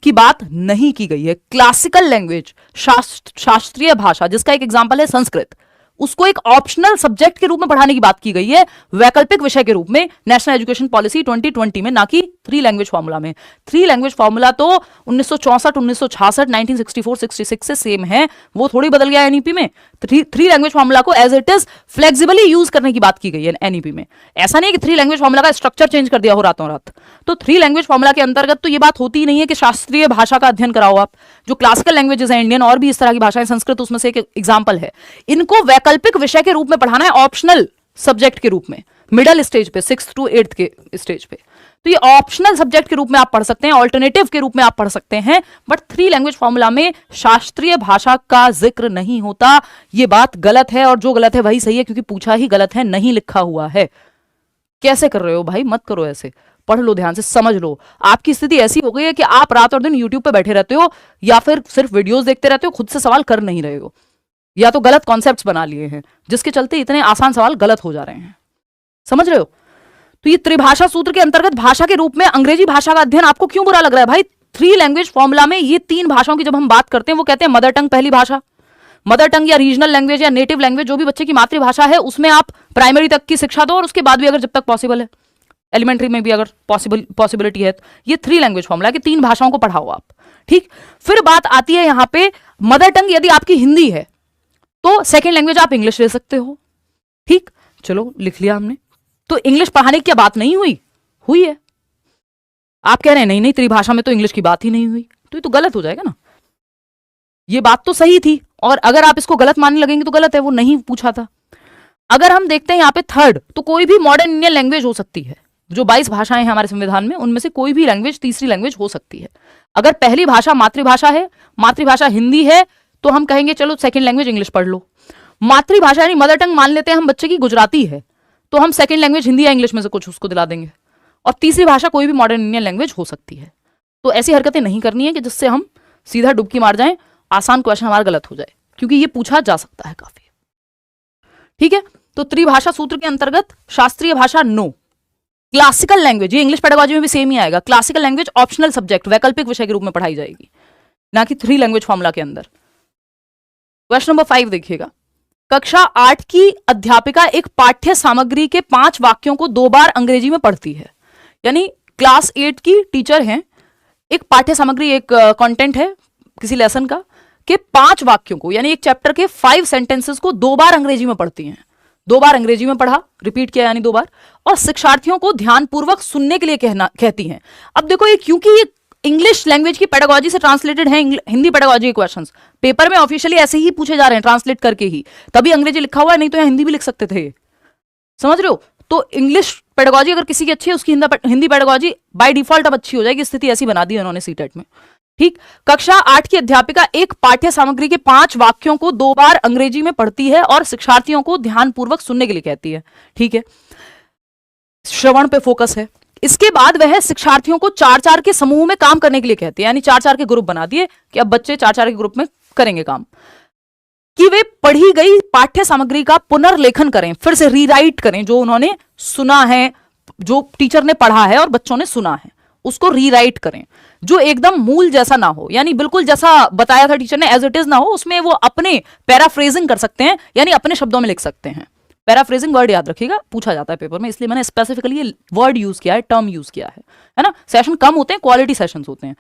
[SPEAKER 1] की बात नहीं की गई है। क्लासिकल लैंग्वेज शास्त्रीय भाषा, जिसका एक एग्जांपल है संस्कृत, उसको एक ऑप्शनल सब्जेक्ट के रूप में पढ़ाने की बात की गई है, वैकल्पिक विषय के रूप में नेशनल एजुकेशन पॉलिसी 2020 में, ना कि 3 लैंग्वेज फॉर्मूला में। 3 लैंग्वेज फॉर्मूला तो 1964, 1966, 1964, 66 से सेम है, वो थोड़ी बदल गया एनईपी में। 3 लैंग्वेज फॉर्मूला को as it is flexibly use करने की बात की गई है एनईपी में। ऐसा नहीं कि 3 लैंग्वेज फॉर्मूला का स्ट्रक्चर चेंज कर दिया हो रातों रात। तो 3 लैंग्वेज फॉर्मूला के अंतर्गत तो ये बात होती ही नहीं है कि शास्त्रीय भाषा का अध्ययन कराओ आप। जो क्लासिकल लैंग्वेजेस हैं इंडियन और भी इस तरह की भाषाएं, संस्कृत उसमें से एक एग्जांपल है, इनको वैकल्पिक विषय के रूप में पढ़ाना है, ऑप्शनल सब्जेक्ट के रूप में, मिडल स्टेज पे 6th to 8th के स्टेज पे। तो ये ऑप्शनल सब्जेक्ट के रूप में आप पढ़ सकते हैं, ऑल्टरनेटिव के रूप में आप पढ़ सकते हैं, बट 3 लैंग्वेज फॉर्मूला में शास्त्रीय भाषा का जिक्र नहीं होता। ये बात गलत है, और जो गलत है वही सही है, क्योंकि पूछा ही गलत है, नहीं लिखा हुआ है। कैसे कर रहे हो भाई, मत करो ऐसे, पढ़ लो, ध्यान से समझ लो। आपकी स्थिति ऐसी हो गई है कि आप रात और दिन यूट्यूब पे बैठे रहते हो, या फिर सिर्फ वीडियोस देखते रहते हो, खुद से सवाल कर नहीं रहे हो, या तो गलत कॉन्सेप्ट्स बना लिए हैं, जिसके चलते इतने आसान सवाल गलत हो जा रहे हैं। समझ रहे हो? तो ये त्रिभाषा सूत्र के अंतर्गत भाषा के रूप में अंग्रेजी भाषा का अध्ययन आपको क्यों बुरा लग रहा है भाई? 3 लैंग्वेज फॉर्मूला में ये 3 भाषाओं की जब हम बात करते हैं, वो कहते हैं मदर टंग पहली भाषा, मदर टंग या रीजनल लैंग्वेज या नेटिव लैंग्वेज, जो भी बच्चे की मातृभाषा है, उसमें आप प्राइमरी तक की शिक्षा दो, और उसके बाद भी अगर जब तक पॉसिबल है, एलिमेंट्री में भी अगर पॉसिबिलिटी है, ये 3 लैंग्वेज फॉर्मूला की 3 भाषाओं को पढ़ाओ आप। ठीक, फिर बात आती है यहां पे मदर टंग यदि आपकी हिंदी है तो सेकेंड लैंग्वेज आप इंग्लिश ले सकते हो। ठीक, चलो लिख लिया हमने। तो इंग्लिश पढ़ाने की क्या बात नहीं हुई? हुई है। आप कह रहे हैं नहीं नहीं त्रिभाषा में तो इंग्लिश की बात ही नहीं हुई, तो ये तो गलत हो जाएगा ना। ये बात तो सही थी, और अगर आप इसको गलत मानने लगेंगे तो गलत है, वो नहीं पूछा था। अगर हम देखते हैं यहाँ पे थर्ड, तो कोई भी मॉडर्न इंडियन लैंग्वेज हो सकती है। जो 22 भाषाएं हैं हमारे संविधान में, उनमें से कोई भी लैंग्वेज तीसरी लैंग्वेज हो सकती है। अगर पहली भाषा मातृभाषा है, मातृभाषा हिंदी है, तो हम कहेंगे चलो सेकंड लैंग्वेज इंग्लिश पढ़ लो। मातृभाषा यानी मदर टंग मान लेते हैं हम बच्चे की गुजराती है, तो हम सेकंड लैंग्वेज हिंदी या इंग्लिश में से कुछ उसको दिला देंगे। और तीसरी भाषा कोई भी मॉडर्न इंडियन लैंग्वेज हो सकती है। तो ऐसी हरकतें नहीं करनी है कि जिससे हम सीधा डुबकी मार जाएं, आसान क्वेश्चन हमारा गलत हो जाए, क्योंकि ये पूछा जा सकता है काफी। ठीक है, तो त्रिभाषा सूत्र के अंतर्गत शास्त्रीय भाषा नो, क्लासिकल लैंग्वेज, ये इंग्लिश पेडागोजी में भी सेम ही आएगा, क्लासिकल लैंग्वेज ऑप्शनल सब्जेक्ट, वैकल्पिक विषय के रूप में पढ़ाई जाएगी, ना कि 3 लैंग्वेज फॉर्मूला के अंदर। क्वेश्चन नंबर 5 देखिएगा। कक्षा 8 की अध्यापिका एक पाठ्य सामग्री के 5 वाक्यों को 2 बार अंग्रेजी में पढ़ती है। यानी क्लास 8 की टीचर हैं, एक पाठ्य सामग्री, एक कंटेंट है किसी लेसन का, के 5 वाक्यों को, यानी एक चैप्टर के 5 सेंटेंसेस को 2 बार अंग्रेजी में पढ़ती हैं। 2 बार अंग्रेजी में पढ़ा, रिपीट किया यानी 2 बार, और शिक्षार्थियों को ध्यानपूर्वक सुनने के लिए कहती हैं। अब देखो, ये क्योंकि ये इंग्लिश लैंग्वेज की पेडागोजी से ट्रांसलेटेड है, हिंदी पेडागोजी के क्वेश्चंस पेपर में ऑफिशियली ऐसे ही पूछे जा रहे हैं, ट्रांसलेट करके ही, तभी अंग्रेजी लिखा हुआ है, नहीं तो यहाँ हिंदी भी लिख सकते थे। समझ रहे हो? तो इंग्लिश पेडागोजी अगर किसी की अच्छी है, उसकी हिंदी पेडागोजी बाय डिफॉल्ट अब अच्छी हो जाएगी। स्थिति ऐसी बना दी है उन्होंने सीटेट में। ठीक, कक्षा 8 की अध्यापिका एक पाठ्य सामग्री के 5 वाक्यों को 2 बार अंग्रेजी में पढ़ती है और शिक्षार्थियों को ध्यानपूर्वक सुनने के लिए कहती है। ठीक है, श्रवण पे फोकस है। इसके बाद वह शिक्षार्थियों को 4-4 के समूह में काम करने के लिए कहती है, यानी 4-4 के ग्रुप बना दिए कि अब बच्चे 4-4 के ग्रुप में करेंगे काम, कि वे पढ़ी गई पाठ्य सामग्री का पुनर्लेखन करें, फिर से रीराइट करें, जो उन्होंने सुना है, जो टीचर ने पढ़ा है और बच्चों ने सुना है, उसको रीराइट करें, जो एकदम मूल जैसा ना हो, यानी बिल्कुल जैसा बताया था टीचर ने एज इट इज ना हो, उसमें वो अपने पैराफ्रेजिंग कर सकते हैं, यानी अपने शब्दों में लिख सकते हैं। पैराफ्रेजिंग वर्ड याद रखिएगा, पूछा जाता है पेपर में, इसलिए मैंने स्पेसिफिकली ये वर्ड यूज किया है, टर्म यूज किया है ना। सेशन कम होते हैं, क्वालिटी सेशंस होते हैं।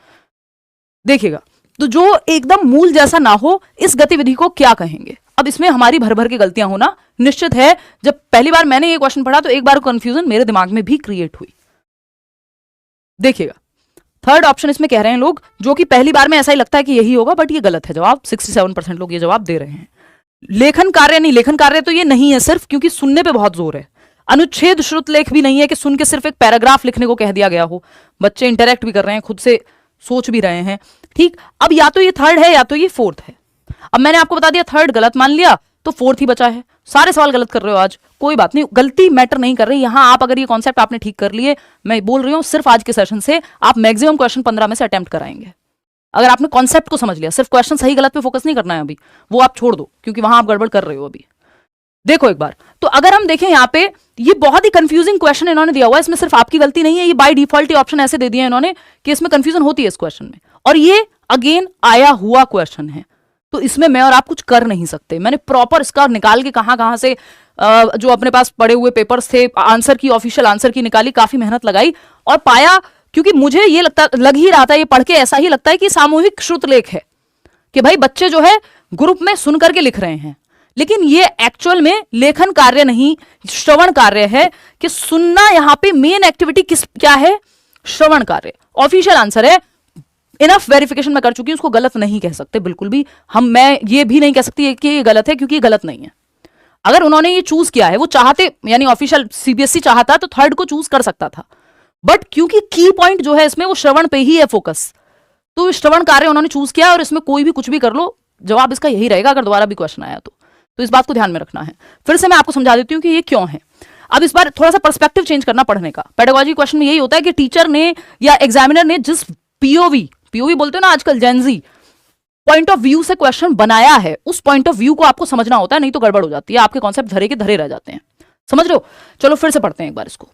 [SPEAKER 1] देखिएगा, तो जो एकदम मूल जैसा ना हो, इस गतिविधि को क्या कहेंगे? अब इसमें हमारी भर भर के गलतियां होना निश्चित है। जब पहली बार मैंने ये क्वेश्चन पढ़ा तो एक बार कंफ्यूजन मेरे दिमाग में भी क्रिएट हुई। देखिएगा, थर्ड ऑप्शन इसमें कह रहे हैं लोग, जो कि पहली बार में ऐसा ही लगता है कि यही होगा, बट ये गलत है जवाब। 67% लोग ये जवाब दे रहे हैं। लेखन कार्य नहीं, लेखन कार्य तो ये नहीं है सिर्फ, क्योंकि सुनने पे बहुत जोर है। अनुच्छेद श्रुत लेख भी नहीं है कि सुन के सिर्फ एक पैराग्राफ लिखने को कह दिया गया हो। बच्चे इंटरेक्ट भी कर रहे हैं, खुद से सोच भी रहे हैं। ठीक, अब या तो ये थर्ड है या तो ये फोर्थ है। अब मैंने आपको बता दिया थर्ड गलत मान लिया, तो फोर्थ ही बचा है। सारे सवाल गलत कर रहे हो आज, कोई बात नहीं, गलती मैटर नहीं कर रही यहां। आप अगर ये कॉन्सेप्ट आपने ठीक कर लिए, मैं बोल रही हूं सिर्फ आज के सेशन से आप मैक्सिमम क्वेश्चन 15 में से अटेम्प्ट कराएंगे, अगर आपने कॉन्सेप्ट को समझ लिया। सिर्फ क्वेश्चन सही गलत पे फोकस नहीं करना है अभी, वो आप छोड़ दो, क्योंकि वहां आप गड़बड़ कर रहे हो अभी। देखो एक बार, तो अगर हम देखें यहाँ पे, ये बहुत ही कंफ्यूजिंग क्वेश्चन इन्होंने दिया हुआ है, इसमें सिर्फ आपकी गलती नहीं है, ये बाय डिफॉल्ट ऑप्शन ऐसे दे दिए इन्होंने कि इसमें कंफ्यूजन होती है इस क्वेश्चन में, और ये अगेन आया हुआ क्वेश्चन है। तो इसमें मैं और आप कुछ कर नहीं सकते। मैंने प्रॉपर इसका निकाल के कहां से जो अपने पास पड़े हुए पेपर्स थे, आंसर की, ऑफिशियल आंसर की निकाली, काफी मेहनत लगाई और पाया, क्योंकि मुझे ये लग ही रहा था, ये पढ़ के ऐसा ही लगता है कि सामूहिक श्रुतलेख है, कि भाई बच्चे जो है ग्रुप में सुन करके लिख रहे हैं, लेकिन ये एक्चुअल में लेखन कार्य नहीं, श्रवण कार्य है। कि सुनना यहां पे मेन एक्टिविटी क्या है? श्रवण कार्य। ऑफिशियल आंसर है, इनफ वेरिफिकेशन मैं कर चुकी हूं, उसको गलत नहीं कह सकते बिल्कुल भी। मैं ये भी नहीं कह सकती कि ये गलत है, क्योंकि ये गलत नहीं है। अगर उन्होंने ये चूज किया है, वो चाहते, यानी ऑफिशियल सीबीएसई चाहता तो थर्ड को चूज कर सकता था, बट क्योंकि की पॉइंट जो है इसमें वो श्रवण पे ही है फोकस, तो श्रवण कार्य उन्होंने चूज किया, और इसमें कोई भी कुछ भी कर लो, जवाब इसका यही रहेगा अगर दोबारा भी क्वेश्चन आया तो इस बात को ध्यान में रखना है। फिर से मैं आपको समझा देती हूं कि ये क्यों है। अब इस बार थोड़ा सा पर्सपेक्टिव चेंज करना पढ़ने का। पेडागोजी क्वेश्चन में यही होता है कि टीचर ने या एग्जामिनर ने जिस पीओवी बोलते हैं ना आजकल, जेनजी पॉइंट ऑफ व्यू से क्वेश्चन बनाया है, उस पॉइंट ऑफ व्यू को आपको समझना होता है, नहीं तो गड़बड़ हो जाती है, आपके कॉन्सेप्ट धरे के धरे रह जाते हैं। समझ रहे हो? चलो फिर से पढ़ते हैं एक बार इसको,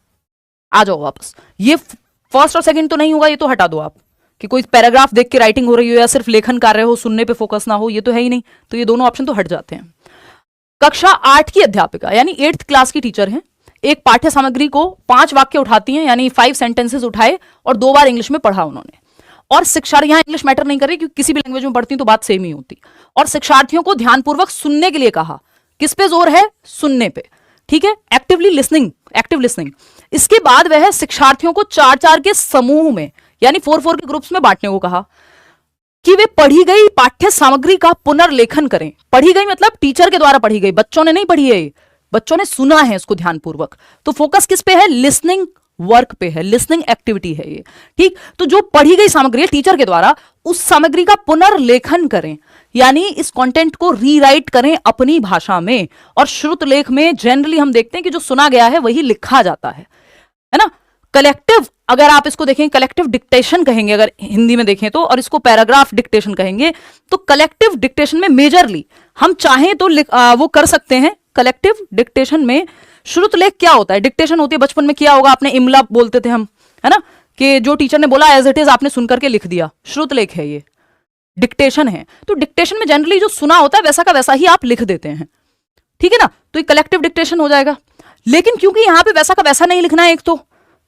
[SPEAKER 1] आ जाओ वापस। ये फर्स्ट और सेकंड तो नहीं होगा, ये तो हटा दो आप, कि कोई पैराग्राफ देख के राइटिंग हो रही हो या सिर्फ लेखन कार्य हो, सुनने पे फोकस ना हो, ये तो है ही नहीं, तो ये दोनों ऑप्शन तो हट जाते हैं। कक्षा 8 की अध्यापिका यानी 8th क्लास की टीचर हैं, एक पाठ्य सामग्री को 5 वाक्य उठाती हैं, यानी 5 सेंटेंसेस उठाए और 2 बार इंग्लिश में पढ़ा उन्होंने, और शिक्षार्थी, यहां इंग्लिश मैटर नहीं कर रही क्योंकि किसी भी लैंग्वेज में पढ़ती तो बात सेम ही होती, और शिक्षार्थियों को ध्यानपूर्वक सुनने के लिए कहा। किस पे जोर है? सुनने पे, ठीक है, एक्टिवली लिसनिंग, एक्टिव लिसनिंग। इसके बाद वह शिक्षार्थियों को 4-4 के समूह में, यानी 4-4 के ग्रुप्स में बांटने को कहा कि वे पढ़ी गई पाठ्य सामग्री का पुनर्लेखन करें। पढ़ी गई मतलब टीचर के द्वारा पढ़ी गई, बच्चों ने नहीं पढ़ी है, बच्चों ने सुना है इसको ध्यानपूर्वक। तो फोकस किस पे है? लिसनिंग वर्क पे है, लिसनिंग एक्टिविटी है ये, ठीक। तो जो पढ़ी गई सामग्री है टीचर के द्वारा, उस सामग्री का पुनर्लेखन करें, यानी इस कंटेंट को रीराइट करें अपनी भाषा में। और श्रुतलेख में जनरली हम देखते हैं कि जो सुना गया है वही लिखा जाता है ना। कलेक्टिव, अगर आप इसको देखें, कलेक्टिव डिक्टेशन कहेंगे अगर हिंदी में देखें तो, और इसको पैराग्राफ डिक्टेशन कहेंगे। तो कलेक्टिव डिक्टेशन में मेजरली हम चाहें तो वो कर सकते हैं। कलेक्टिव डिक्टेशन में श्रुतलेख क्या होता है? डिक्टेशन होती है, बचपन में किया होगा आपने, इमला बोलते थे हम, है ना, कि जो टीचर ने बोला एज इट इज आपने सुन करके लिख दिया, श्रुतलेख है ये, डिक्टेशन है। तो डिक्टेशन में जनरली जो सुना होता है वैसा का वैसा ही आप लिख देते हैं, ठीक है ना, तो ये कलेक्टिव डिक्टेशन हो जाएगा। लेकिन क्योंकि यहां पे वैसा का वैसा नहीं लिखना है, एक तो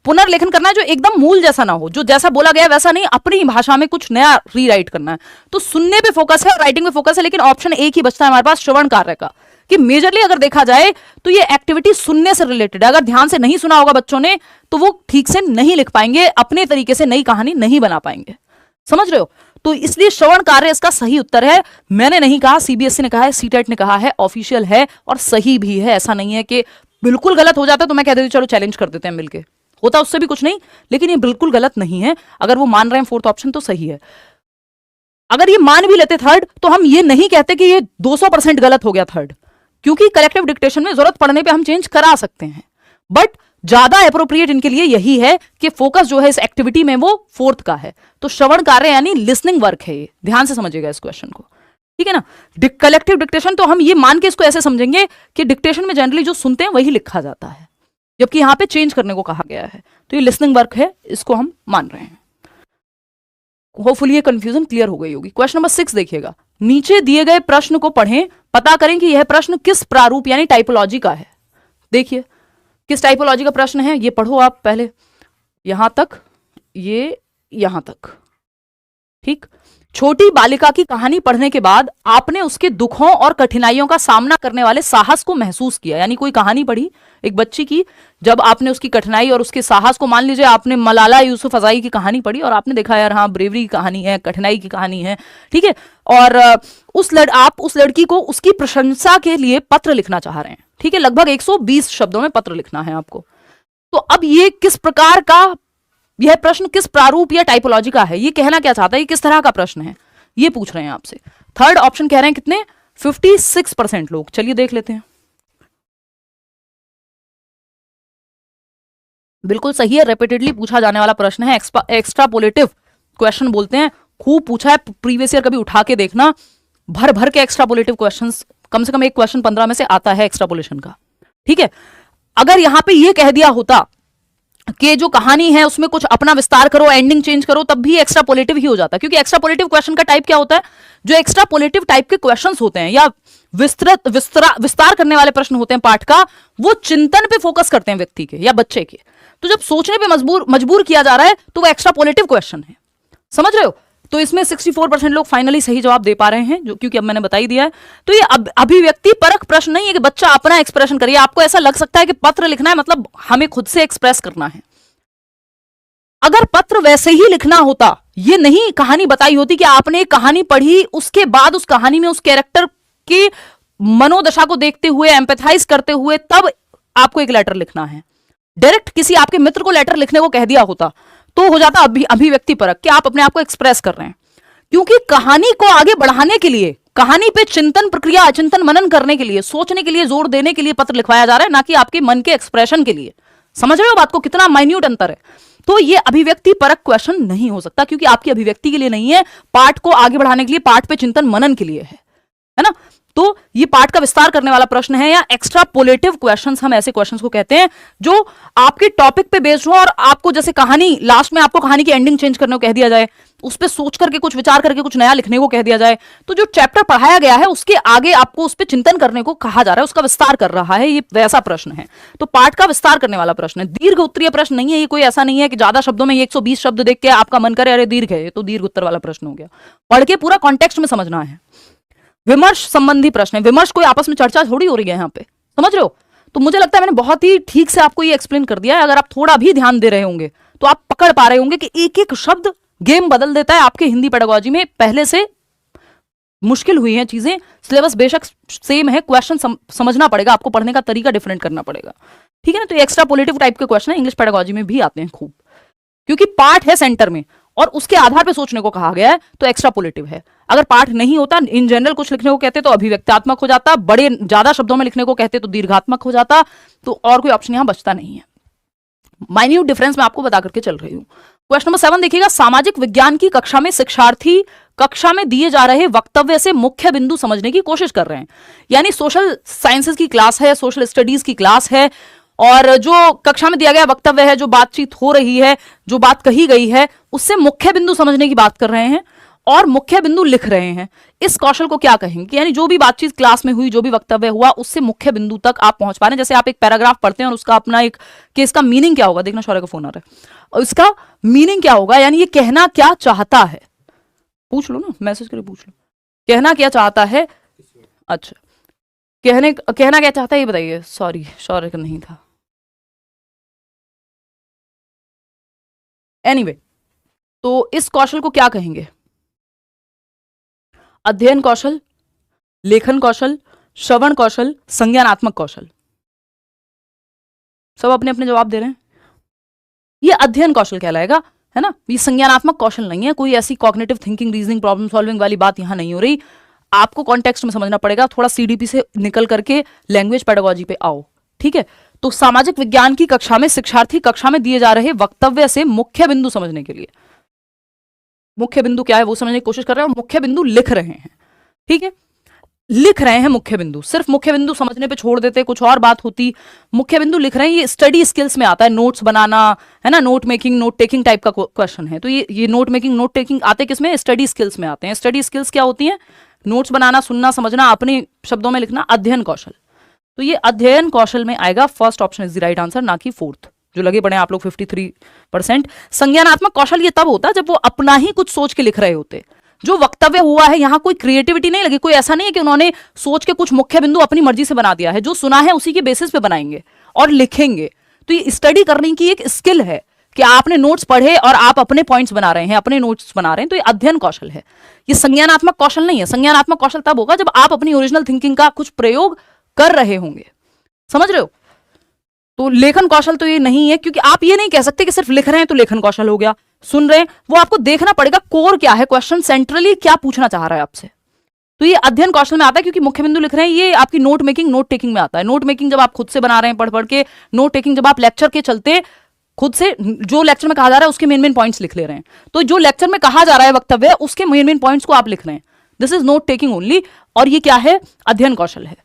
[SPEAKER 1] पुनर्लेखन करना है जो एकदम मूल जैसा ना हो, जो जैसा बोला गया वैसा नहीं, अपनी भाषा में कुछ नया रीराइट करना है। तो सुनने पे फोकस है और राइटिंग पे फोकस है, लेकिन ऑप्शन एक ही बचता है हमारे पास, श्रवण कार्य का, कि मेजरली अगर देखा जाए तो ये एक्टिविटी सुनने से रिलेटेड है। अगर ध्यान से नहीं सुना होगा बच्चों ने तो वो ठीक से नहीं लिख पाएंगे, अपने तरीके से नई कहानी नहीं बना पाएंगे। समझ रहे हो? तो इसलिए श्रवण कार्य इसका सही उत्तर है। मैंने नहीं कहा, सीबीएसई ने कहा है, सीटेट ने कहा है, ऑफिशियल है और सही भी है। ऐसा नहीं है कि बिल्कुल गलत हो जाता तो मैं कह देती चलो चैलेंज कर देते हैं मिलके, होता उससे भी कुछ नहीं, लेकिन ये बिल्कुल गलत नहीं है। अगर वो मान रहे हैं फोर्थ ऑप्शन तो सही है। अगर ये मान भी लेते थर्ड, तो हम ये नहीं कहते कि ये 200% गलत हो गया थर्ड, क्योंकि कलेक्टिव डिक्टेशन में जरूरत पड़ने पे हम चेंज करा सकते हैं, बट ज्यादा अप्रोप्रिएट इनके लिए यही है कि फोकस जो है इस एक्टिविटी में वो फोर्थ का है। तो श्रवण कार्य यानी लिसनिंग वर्क है ये, ध्यान से समझिएगा इस क्वेश्चन को, ठीक है ना। कलेक्टिव डिक्टेशन तो हम ये मान के इसको ऐसे समझेंगे कि डिक्टेशन में जनरली जो सुनते हैं वही लिखा जाता है, जबकि यहां पे चेंज करने को कहा गया है। तो ये लिसनिंग वर्क है, इसको हम मान रहे हैं। होपफुली ये कंफ्यूजन क्लियर हो गई होगी। क्वेश्चन नंबर 6 देखिएगा, नीचे दिए गए प्रश्न को पढ़ें, पता करें कि यह प्रश्न किस प्रारूप यानी टाइपोलॉजी का है। देखिए किस टाइपोलॉजी का प्रश्न है, ये पढ़ो आप पहले, यहां तक, ये यहां तक, ठीक। छोटी बालिका की कहानी पढ़ने के बाद आपने उसके दुखों और कठिनाइयों का सामना करने वाले साहस को महसूस किया। यानी कोई कहानी पढ़ी एक बच्ची की, जब आपने उसकी कठिनाई और उसके साहस को, मान लीजिए आपने मलाला यूसुफजई की कहानी पढ़ी और आपने देखा यार हाँ ब्रेवरी की कहानी है, कठिनाई की कहानी है, ठीक है, और आप उस लड़की को उसकी प्रशंसा के लिए पत्र लिखना चाह रहे हैं, ठीक है, लगभग 120 शब्दों में पत्र लिखना है आपको। तो अब ये किस प्रकार का, यह प्रश्न किस प्रारूप या टाइपोलॉजी का है, ये कहना क्या चाहता है, ये किस तरह का प्रश्न है, ये पूछ रहे हैं आपसे। थर्ड ऑप्शन कह रहे हैं कितने, 56% लोग। चलिए देख लेते हैं, बिल्कुल सही है, रिपीटेडली पूछा जाने वाला प्रश्न है, एक्स्ट्रापोलेटिव क्वेश्चन बोलते हैं, खूब पूछा है, प्रीवियस ईयर कभी उठा के देखना, भर भर के एक्स्ट्रापोलेटिव क्वेश्चंस, कम से कम एक क्वेश्चन 15 में से आता है एक्स्ट्रापोलेशन का, ठीक है। अगर यहां पे ये कह दिया होता कि जो कहानी है उसमें कुछ अपना विस्तार करो, एंडिंग चेंज करो, तब भी एक्स्ट्रापोलेटिव ही हो जाता है। क्योंकि एक्स्ट्रापोलेटिव क्वेश्चन का टाइप क्या होता है, जो एक्स्ट्रापोलेटिव टाइप के क्वेश्चंस होते हैं या विस्तार करने वाले प्रश्न होते हैं पाठ का, वो चिंतन पे फोकस करते हैं व्यक्ति के या बच्चे के। तो जब सोचने पे मजबूर किया जा रहा है तो वो एक्स्ट्रापोलेटिव क्वेश्चन है, समझ रहे हो। तो इसमें 64% लोग फाइनली सही जवाब दे पा रहे हैं, जो क्योंकि अब मैंने बता ही दिया है। तो ये अभिव्यक्ति परक प्रश्न नहीं है कि बच्चा अपना एक्सप्रेशन करिए। आपको ऐसा लग सकता है कि पत्र लिखना है मतलब हमें खुद से एक्सप्रेस करना है। अगर पत्र वैसे ही लिखना होता, ये नहीं कहानी बताई होती कि आपने एक कहानी पढ़ी, उसके बाद उस कहानी में उस कैरेक्टर की मनोदशा को देखते हुए, एम्पैथाइज करते हुए, तब आपको एक लेटर लिखना है। डायरेक्ट किसी आपके मित्र को लेटर लिखने को कह दिया होता तो हो जाता अभिव्यक्ति परक कि आप अपने आप को एक्सप्रेस कर रहे हैं। क्योंकि कहानी को आगे बढ़ाने के लिए, कहानी पे चिंतन प्रक्रिया, चिंतन मनन करने के लिए, सोचने के लिए, जोर देने के लिए पत्र लिखवाया जा रहा है, ना कि आपके मन के एक्सप्रेशन के लिए। समझ रहे हो बात को, कितना माइन्यूट अंतर है। तो ये अभिव्यक्ति परक क्वेश्चन नहीं हो सकता, क्योंकि आपकी अभिव्यक्ति के लिए नहीं है, पाठ को आगे बढ़ाने के लिए, पाठ पे चिंतन मनन के लिए है ना। तो ये पाठ का विस्तार करने वाला प्रश्न है, या एक्स्ट्रापोलेटिव क्वेश्चंस हम ऐसे क्वेश्चंस को कहते हैं जो आपके टॉपिक पे बेस्ड हो और आपको जैसे कहानी, लास्ट में आपको कहानी की एंडिंग चेंज करने को कह दिया जाए, उस पर सोच करके कुछ विचार करके कुछ नया लिखने को कह दिया जाए, तो जो चैप्टर पढ़ाया गया है उसके आगे आपको उस पर चिंतन करने को कहा जा रहा है, उसका विस्तार कर रहा है, ये वैसा प्रश्न है। तो पाठ का विस्तार करने वाला प्रश्न है, दीर्घ उत्तरीय प्रश्न नहीं है। ये कोई ऐसा नहीं है कि ज्यादा शब्दों में 120 शब्द देख के आपका मन करे अरे दीर्घ है, ये तो दीर्घ उत्तर वाला प्रश्न हो गया। पढ़ के पूरा कॉन्टेक्स्ट में समझना है। विमर्श संबंधी प्रश्न है, विमर्श कोई आपस में चर्चा थोड़ी हो रही है यहाँ पे, समझ रहे हो। तो मुझे लगता है मैंने बहुत ही ठीक से आपको ये एक्सप्लेन कर दिया है। अगर आप थोड़ा भी ध्यान दे रहे होंगे तो आप पकड़ पा रहे होंगे कि एक एक शब्द गेम बदल देता है आपके हिंदी पेडागोजी में। पहले से मुश्किल हुई हैं चीजें, सिलेबस बेशक सेम है, क्वेश्चन समझना पड़ेगा आपको, पढ़ने का तरीका डिफरेंट करना पड़ेगा, ठीक है ना। तो एक्स्ट्रापोलेटिव टाइप के क्वेश्चन इंग्लिश पेडागोजी में भी आते हैं खूब, क्योंकि पाठ है सेंटर में और उसके आधार पे सोचने को कहा गया है, तो एक्स्ट्रापोलेटिव है। अगर पाठ नहीं होता, इन जनरल कुछ लिखने को कहते तो अभिव्यक्त्यात्मक हो जाता, बड़े ज्यादा शब्दों में लिखने को कहते तो दीर्घात्मक हो जाता, तो और कोई ऑप्शन यहां बचता नहीं है। माइन्यूट डिफरेंस मैं आपको बता करके चल रही हूं। क्वेश्चन नंबर 7 देखिएगा, सामाजिक विज्ञान की कक्षा में शिक्षार्थी कक्षा में दिए जा रहे वक्तव्य से मुख्य बिंदु समझने की कोशिश कर रहे हैं। यानी सोशल साइंसेज की क्लास है, सोशल स्टडीज की क्लास है, और जो कक्षा में दिया गया वक्तव्य है, जो बातचीत हो रही है, जो बात कही गई है, उससे मुख्य बिंदु समझने की बात कर रहे हैं और मुख्य बिंदु लिख रहे हैं। इस कौशल को क्या कहेंगे, यानी जो भी बातचीत क्लास में हुई, जो भी वक्तव्य हुआ, उससे मुख्य बिंदु तक आप पहुंच पा रहे हैं। जैसे आप एक पैराग्राफ पढ़ते हैं और उसका अपना एक, कि इसका मीनिंग क्या होगा, देखना शौर्य का फोन आ रहा है, और इसका मीनिंग क्या होगा, यानी ये कहना क्या चाहता है, पूछ लो ना, मैसेज करके पूछ लो, कहना क्या चाहता है। अच्छा, कहना क्या चाहता है ये बताइए। सॉरी, शौर्य का नहीं था। एनीवे, तो इस कौशल को क्या कहेंगे, अध्ययन कौशल, लेखन कौशल, श्रवण कौशल, संज्ञानात्मक कौशल। सब अपने अपने जवाब दे रहे हैं। ये अध्ययन कौशल कहलाएगा, है ना। ये संज्ञानात्मक कौशल नहीं है, कोई ऐसी cognitive thinking, reasoning, problem solving वाली बात यहां नहीं हो रही। आपको कॉन्टेक्स्ट में समझना पड़ेगा, थोड़ा सीडीपी से निकल करके लैंग्वेज पेडागोजी पे आओ, ठीक है। तो सामाजिक विज्ञान की कक्षा में शिक्षार्थी कक्षा में दिए जा रहे वक्तव्य से मुख्य बिंदु समझने के लिए, मुख्य बिंदु क्या है वो समझने की कोशिश कर रहे हैं, और मुख्य बिंदु लिख रहे हैं, ठीक है। लिख रहे हैं मुख्य बिंदु, सिर्फ मुख्य बिंदु समझने पे छोड़ देते कुछ और बात होती। मुख्य बिंदु लिख रहे हैं, ये स्टडी स्किल्स में आता है, नोट्स बनाना, है ना, note making, note taking type का क्वेश्चन है। तो ये नोट मेकिंग, नोट टेकिंग आते किस में, स्टडी स्किल्स में आते हैं। स्टडी स्किल्स क्या होती हैं, नोट्स बनाना, सुनना, समझना, अपने शब्दों में लिखना। अध्ययन कौशल, तो ये अध्ययन कौशल में आएगा। First option is the right answer, ना कि फोर्थ जो लगे पड़े आप लोग 53%। संज्ञानात्मक कौशल ये तब होता जब वो अपना ही कुछ सोच के लिख रहे होते। जो वक्तव्य हुआ है यहां कोई क्रिएटिविटी नहीं लगी, कोई ऐसा नहीं है कि उन्होंने सोच के कुछ मुख्य बिंदु अपनी मर्जी से बना दिया है। जो सुना है उसी के बेसिस पे बनाएंगे और लिखेंगे। तो ये स्टडी करने की एक स्किल है कि आपने नोट्स पढ़े और आप अपने पॉइंट्स बना रहे हैं, अपने नोट्स बना रहे हैं, तो ये अध्ययन कौशल है। ये संज्ञानात्मक कौशल नहीं है। संज्ञानात्मक कौशल तब होगा जब आप अपनी ओरिजिनल थिंकिंग का कुछ प्रयोग कर रहे होंगे, समझ रहे हो। तो लेखन कौशल तो ये नहीं है, क्योंकि आप ये नहीं कह सकते कि सिर्फ लिख रहे हैं तो लेखन कौशल हो गया। सुन रहे हैं, वो आपको देखना पड़ेगा कोर क्या है, क्वेश्चन सेंट्रली क्या पूछना चाह रहा है आपसे। तो ये अध्ययन कौशल में आता है, क्योंकि मुख्य बिंदु लिख रहे हैं। ये आपकी नोट मेकिंग, नोट टेकिंग में आता है। नोट मेकिंग जब आप खुद से बना रहे हैं पढ़ पढ़ के, नोट टेकिंग जब आप लेक्चर के चलते खुद से जो लेक्चर में कहा जा रहा है उसके मेन मेन पॉइंट्स लिख ले रहे हैं। तो जो लेक्चर में कहा जा रहा है वक्तव्य, उसके मेन मेन पॉइंट्स को आप लिख रहे हैं। This is note taking only. और ये क्या है, अध्ययन कौशल है।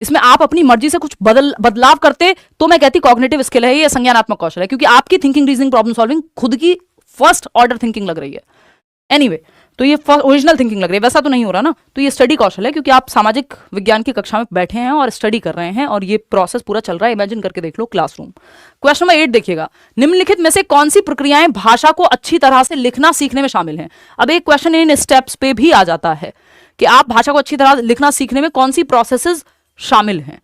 [SPEAKER 1] इसमें आप अपनी मर्जी से कुछ बदलाव करते तो मैं कहती कॉग्निटिव स्किल है, ये संज्ञानात्मक कौशल है, क्योंकि आपकी थिंकिंग, रीजनिंग, प्रॉब्लम सॉल्विंग खुद की फर्स्ट ऑर्डर थिंकिंग लग रही है। एनीवे तो ये ओरिजिनल थिंकिंग लग रही है, वैसा तो नहीं हो रहा ना। तो ये स्टडी कौशल है, क्योंकि आप सामाजिक विज्ञान की कक्षा में बैठे हैं और स्टडी कर रहे हैं और ये प्रोसेस पूरा चल रहा है। इमेजिन करके देख लो क्लासरूम। क्वेश्चन नंबर 8 देखिएगा, निम्नलिखित में से कौन सी प्रक्रियाएं भाषा को अच्छी तरह से लिखना सीखने में शामिल हैं। अब एक क्वेश्चन इन स्टेप्स पे भी आ जाता है कि आप भाषा को अच्छी तरह लिखना सीखने में कौन सी प्रोसेसेस शामिल हैं।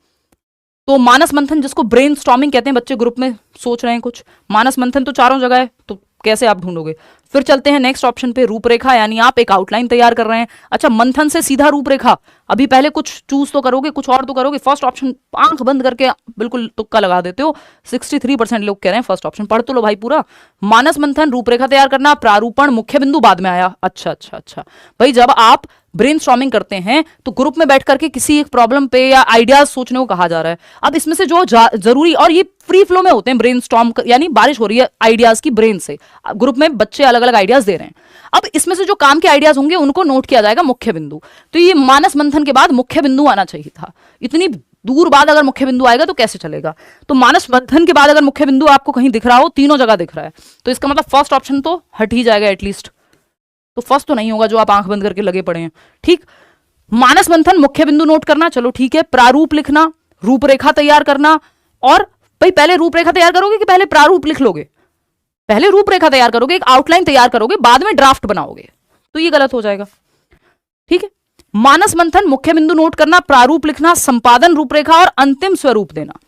[SPEAKER 1] तो मानस मंथन, जिसको ब्रेन स्टॉर्मिंग कहते हैं, बच्चे ग्रुप में सोच रहे हैं कुछ, मानस मंथन तो चारों जगह है, तो कैसे आप ढूंढोगे। फिर चलते हैं नेक्स्ट ऑप्शन पे, रूपरेखा, यानी आप एक आउटलाइन तैयार कर रहे हैं। अच्छा, मंथन से सीधा रूपरेखा, अभी पहले कुछ चूज तो करोगे, कुछ और तो करोगे। फर्स्ट ऑप्शन आंख बंद करके बिल्कुल तुक्का लगा देते हो। 63% लोग कह रहे हैं फर्स्ट ऑप्शन। पढ़ तो लो भाई पूरा। मानस मंथन, रूपरेखा तैयार करना, प्रारूपण, मुख्य बिंदु बाद में आया। अच्छा अच्छा अच्छा भाई, जब आप ब्रेनस्टॉर्मिंग करते हैं तो ग्रुप में बैठ करके किसी एक प्रॉब्लम पे या आइडियाज सोचने को कहा जा रहा है। अब इसमें से जो जरूरी, और ये फ्री फ्लो में होते हैं ब्रेनस्टॉर्म, यानी बारिश हो रही है आइडियाज की ब्रेन से, ग्रुप में बच्चे अलग अलग आइडियाज दे रहे हैं। अब इसमें से जो काम के आइडियाज होंगे उनको नोट किया जाएगा मुख्य बिंदु। तो ये मानस मंथन के बाद मुख्य बिंदु आना चाहिए था। इतनी दूर बाद अगर मुख्य बिंदु आएगा तो कैसे चलेगा। तो मानस मंथन के बाद अगर मुख्य बिंदु आपको कहीं दिख रहा हो, तीनों जगह दिख रहा है, तो इसका मतलब फर्स्ट ऑप्शन तो हट ही जाएगा एटलीस्ट। तो फर्स्ट तो नहीं होगा जो आप आंख बंद करके लगे पड़े हैं। ठीक, मानस मंथन, मुख्य बिंदु नोट करना, चलो ठीक है। प्रारूप लिखना, रूपरेखा तैयार करना, और भाई पहले रूपरेखा तैयार करोगे कि पहले प्रारूप लिख लोगे। पहले रूपरेखा तैयार करोगे, एक आउटलाइन तैयार करोगे, बाद में ड्राफ्ट बनाओगे, तो ये गलत हो जाएगा। ठीक है, मानस मंथन, मुख्य बिंदु नोट करना, प्रारूप लिखना, संपादन, रूपरेखा और अंतिम स्वरूप देना।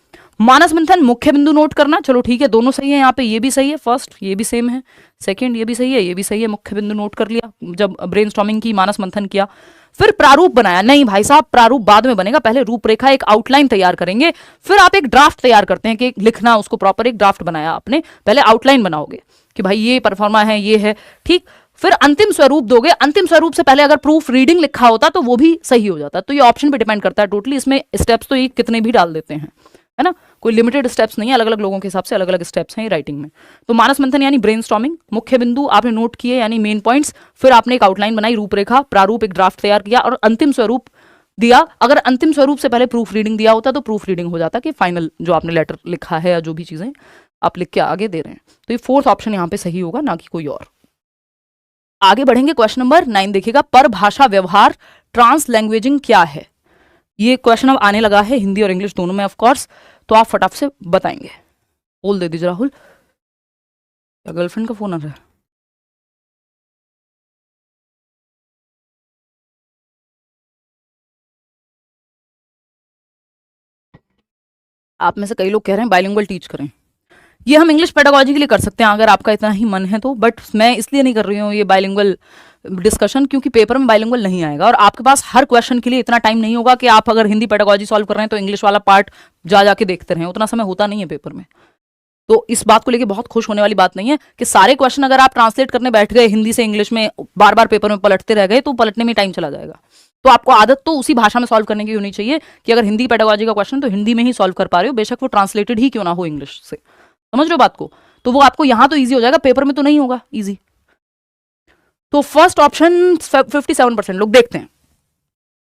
[SPEAKER 1] मानस मंथन, मुख्य बिंदु नोट करना, चलो ठीक है, दोनों सही है। यहाँ पे ये भी सही है, फर्स्ट ये भी सेम है, सेकंड ये भी सही है, ये भी सही है। मुख्य बिंदु नोट कर लिया जब ब्रेनस्टॉर्मिंग की, मानस मंथन किया। फिर प्रारूप बनाया, नहीं भाई साहब प्रारूप बाद में बनेगा, पहले रूपरेखा, एक आउटलाइन तैयार करेंगे, फिर आप एक ड्राफ्ट तैयार करते हैं कि लिखना, उसको प्रॉपर एक ड्राफ्ट बनाया आपने, पहले आउटलाइन बनाओगे कि भाई ये परफॉर्मा है, ये है। ठीक, फिर अंतिम स्वरूप दोगे। अंतिम स्वरूप से पहले अगर प्रूफ रीडिंग लिखा होता तो वो भी सही हो जाता। तो ये ऑप्शन पे डिपेंड करता है टोटली। इसमें स्टेप्स तो ये कितने भी डाल देते हैं, है ना, कोई लिमिटेड स्टेप्स नहीं है, अलग अलग लोगों के हिसाब से अलग अलग स्टेप्स हैं राइटिंग में। तो मानस मंथन यानी ब्रेनस्टॉर्मिंग, मुख्य बिंदु आपने नोट किए यानी मेन पॉइंट्स, फिर आपने एक आउटलाइन बनाई, रूपरेखा, प्रारूप, एक ड्राफ्ट तैयार किया और अंतिम स्वरूप दिया। अगर अंतिम स्वरूप से पहले प्रूफ रीडिंग दिया होता तो प्रूफ रीडिंग हो जाता कि फाइनल जो आपने लेटर लिखा है या जो भी चीजें आप लिख के आगे दे रहे हैं। तो ये फोर्थ ऑप्शन यहाँ पे सही होगा, ना कि कोई और। आगे बढ़ेंगे, क्वेश्चन नंबर 9 देखिएगा, परभाषा व्यवहार, ट्रांसलैंग्वेजिंग क्या है। ये क्वेश्चन अब आने लगा है हिंदी और इंग्लिश दोनों में ऑफ कोर्स, तो आप फटाफट से बताएंगे। बोल दे दीजिए राहुल, क्या गर्लफ्रेंड का फोन आ रहा है? आप में से कई लोग कह रहे हैं बाइलिंगुअल टीच करें। ये हम इंग्लिश पेडागोजी के लिए कर सकते हैं अगर आपका इतना ही मन है तो, बट मैं इसलिए नहीं कर रही हूँ ये बाइलिंगुअल डिस्कशन क्योंकि पेपर में बाइलिंगुअल नहीं आएगा और आपके पास हर क्वेश्चन के लिए इतना टाइम नहीं होगा कि आप अगर हिंदी पेडागोजी सॉल्व कर रहे हैं तो इंग्लिश वाला पार्ट जा जाके देखते रहें, उतना समय होता नहीं है पेपर में। तो इस बात को लेके बहुत खुश होने वाली बात नहीं है कि सारे क्वेश्चन अगर आप ट्रांसलेट करने बैठ गए हिंदी से इंग्लिश में, बार बार पेपर में पलटते रह गए तो पलटने में टाइम चला जाएगा। तो आपको आदत तो उसी भाषा में सॉल्व करने की होनी चाहिए कि अगर हिंदी पेडागोजी का क्वेश्चन तो हिंदी में ही सॉल्व कर पा रहे हो, बेशक वो ट्रांसलेटेड ही क्यों ना हो इंग्लिश से। समझ रहे हो बात को? तो वो आपको यहां तो ईजी हो जाएगा, पेपर में तो नहीं होगा ईजी। तो फर्स्ट ऑप्शन 57% लोग। देखते हैं,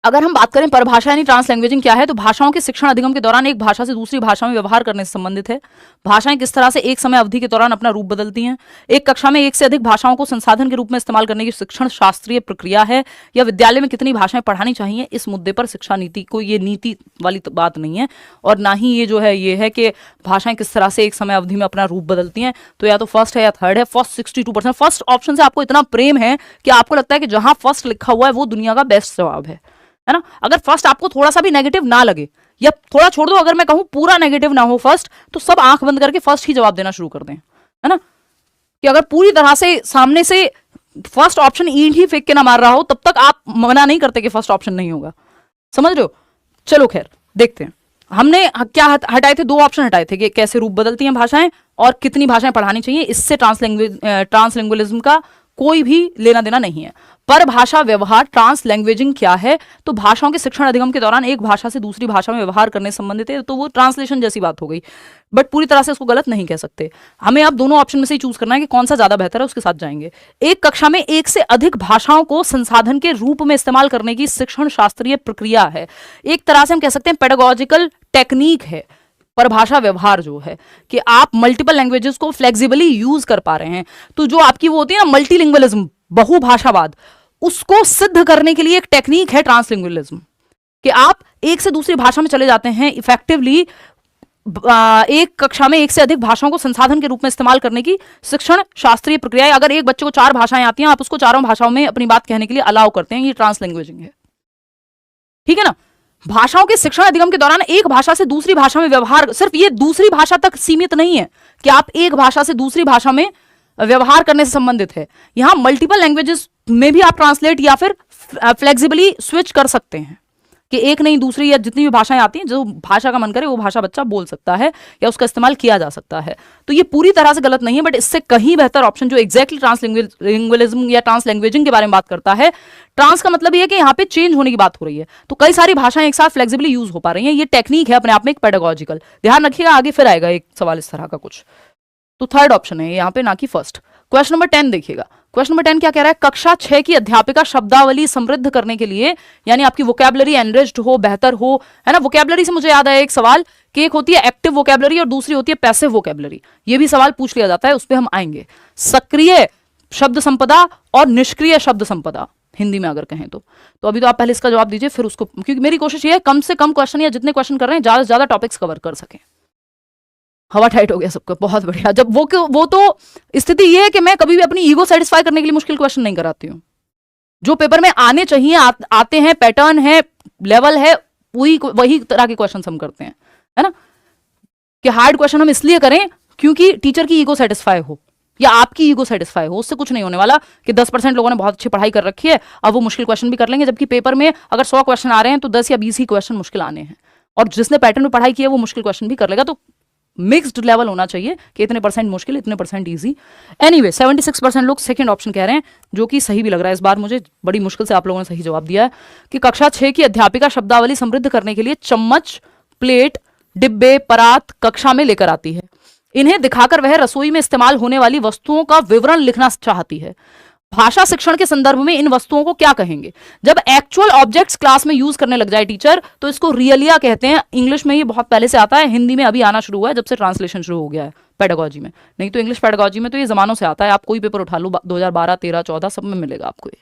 [SPEAKER 1] अगर हम बात करें परभाषा यानी ट्रांसलैंग्वेजिंग क्या है, तो भाषाओं के शिक्षण अधिगम के दौरान एक भाषा से दूसरी भाषा में व्यवहार करने से संबंधित है। भाषाएं किस तरह से एक समय अवधि के दौरान अपना रूप बदलती हैं। एक कक्षा में एक से अधिक भाषाओं को संसाधन के रूप में इस्तेमाल करने की शिक्षण शास्त्रीय प्रक्रिया है। या विद्यालय में कितनी भाषाएं पढ़ानी चाहिए, इस मुद्दे पर शिक्षा नीति को, ये नीति वाली तो बात नहीं है, और ना ही ये जो है ये है कि भाषाएं किस तरह से एक समय अवधि में अपना रूप बदलती हैं। तो या तो फर्स्ट है या थर्ड है। फर्स्ट 62%। फर्स्ट ऑप्शन से आपको इतना प्रेम है कि आपको लगता है कि जहां फर्स्ट लिखा हुआ है वो दुनिया का बेस्ट जवाब है ना। अगर फर्स्ट आपको थोड़ा सा भी नेगेटिव ना लगे, या थोड़ा छोड़ दो, अगर मैं कहूं पूरा नेगेटिव ना हो फर्स्ट, तो सब आंख बंद करके फर्स्ट ही जवाब देना शुरू कर दें, है ना। कि अगर पूरी तरह से सामने से फर्स्ट ऑप्शन ईंट ही फेंक के ना मार रहा हो, तब तक आप मना नहीं करते कि फर्स्ट ऑप्शन नहीं होगा। समझ रहे हो? चलो खैर देखते हैं, हमने क्या हटाए थे, 2 ऑप्शन हटाए थे कि कैसे रूप बदलती हैं भाषाएं और कितनी भाषाएं पढ़ानी चाहिए। इससे ट्रांसलिंगुअलिज्म का कोई भी लेना देना नहीं है। परभाषा व्यवहार, ट्रांस लैंग्वेजिंग क्या है? तो भाषाओं के शिक्षण अधिगम के दौरान एक भाषा से दूसरी भाषा में व्यवहार करने से संबंधित है, तो वो ट्रांसलेशन जैसी बात हो गई, बट पूरी तरह से उसको गलत नहीं कह सकते। हमें अब दोनों ऑप्शन में से ही चूज करना है कि कौन सा ज्यादा बेहतर है, उसके साथ जाएंगे। एक कक्षा में एक से अधिक भाषाओं को संसाधन के रूप में इस्तेमाल करने की शिक्षण शास्त्रीय प्रक्रिया है, एक तरह से हम कह सकते हैं पेडागोजिकल टेक्निक है। परभाषा व्यवहार जो है कि आप मल्टीपल लैंग्वेजेस को फ्लेक्सिबली यूज कर पा रहे हैं, तो जो आपकी वो होती है ना मल्टीलिंगुअलिज्म, बहुभाषावाद, उसको सिद्ध करने के लिए एक टेक्निक है ट्रांसलिंगुअलिज्म, कि आप एक से दूसरी भाषा में चले जाते हैं इफेक्टिवली। एक कक्षा में एक से अधिक भाषाओं को संसाधन के रूप में इस्तेमाल करने की शिक्षण शास्त्रीय प्रक्रिया है। अगर एक बच्चे को 4 भाषाएं आती हैं, आप उसको चारों भाषाओं में अपनी बात कहने के लिए अलाउ करते हैं, ये ट्रांसलैंग्वेजिंग है, ठीक है ना। भाषाओं के शिक्षण अधिगम के दौरान एक भाषा से दूसरी भाषा में व्यवहार, सिर्फ ये दूसरी भाषा तक सीमित नहीं है कि आप एक भाषा से दूसरी भाषा में व्यवहार करने से संबंधित है, यहां मल्टीपल लैंग्वेजेस में भी आप ट्रांसलेट या फिर फ्लेक्सिबली स्विच कर सकते हैं कि एक नहीं दूसरी या जितनी भी भाषाएं आती हैं, जो भाषा का मन करे वो भाषा बच्चा बोल सकता है या उसका इस्तेमाल किया जा सकता है। तो ये पूरी तरह से गलत नहीं है, बट इससे कहीं बेहतर ऑप्शन जो एग्जैक्टली ट्रांसलिंगुअलिज्म या ट्रांसलैंग्वेजिंग के बारे में बात करता है, ट्रांस का मतलब ये है कि यहाँ पे चेंज होने की बात हो रही है, तो कई सारी भाषाएं एक साथ फ्लेक्सिबली यूज हो पा रही हैं। ये टेक्निक है अपने आप में एक पेडागोजिकल, ध्यान रखिएगा, आगे फिर आएगा एक सवाल इस तरह का कुछ। तो थर्ड ऑप्शन है यहाँ पे, ना कि फर्स्ट। क्वेश्चन नंबर 10 देखिएगा। क्वेश्चन नंबर 10 क्या कह रहा है? कक्षा 6 की अध्यापिका शब्दावली समृद्ध करने के लिए, यानी आपकी वोकैबुलरी एनरिच्ड हो, बेहतर हो, है ना। वोकैबुलरी से मुझे याद आया एक सवाल कि एक होती है एक्टिव वोकैबुलरी और दूसरी होती है पैसिव वोकैबुलरी। ये भी सवाल पूछ लिया जाता है, उस पर हम आएंगे। सक्रिय शब्द संपदा और निष्क्रिय शब्द संपदा हिंदी में अगर कहें तो अभी तो आप पहले इसका जवाब दीजिए, फिर उसको, क्योंकि मेरी कोशिश ये है कम से कम क्वेश्चन या जितने क्वेश्चन कर रहे हैं ज्यादा से ज्यादा टॉपिक्स कवर कर सकें। हवा टाइट हो गया सबका, बहुत बढ़िया। जब वो तो स्थिति ये है कि मैं कभी भी अपनी ईगो सेटिस्फाई करने के लिए मुश्किल क्वेश्चन नहीं कराती हूँ। जो पेपर में आने चाहिए आते हैं, पैटर्न है, लेवल है, वही तरह के क्वेश्चन हम करते हैं, है ना। कि हार्ड क्वेश्चन हम इसलिए करें क्योंकि टीचर की ईगो सेटिस्फाई हो या आपकी ईगो सेटिस्फाई हो। उससे कुछ नहीं होने वाला कि 10% लोगों ने बहुत अच्छी पढ़ाई कर रखी है, अब वो मुश्किल क्वेश्चन भी कर लेंगे, जबकि पेपर में अगर 100 क्वेश्चन आ रहे हैं तो 10 या 20 ही क्वेश्चन मुश्किल आने हैं, और जिसने पैटर्न में पढ़ाई की है वो मुश्किल क्वेश्चन भी कर लेगा। तो मिक्स्ड लेवल होना चाहिए कि इतने % मुश्किल, इतने % इजी। एनीवे 76% लोग सेकंड ऑप्शन कह रहे हैं, जो कि सही भी लग रहा है इस बार मुझे। बड़ी मुश्किल से आप लोगों ने सही जवाब दिया है कि कक्षा 6 की अध्यापिका शब्दावली समृद्ध करने के लिए चम्मच, प्लेट, डिब्बे, परात कक्षा में लेकर आती है। इन्हें दिखाकर वह रसोई में इस्तेमाल होने वाली वस्तुओं का विवरण लिखना चाहती है। भाषा शिक्षण के संदर्भ में इन वस्तुओं को क्या कहेंगे? जब एक्चुअल ऑब्जेक्ट्स क्लास में यूज करने लग जाए टीचर, तो इसको रियलिया कहते हैं। इंग्लिश में ये बहुत पहले से आता है, हिंदी में अभी आना शुरू हुआ है जब से ट्रांसलेशन शुरू हो गया है पेडागोजी में। नहीं तो इंग्लिश पेडागोजी में तो ये जमानों से आता है, आप कोई पेपर उठा लो 2012, 13, 14 सब में मिलेगा आपको ये,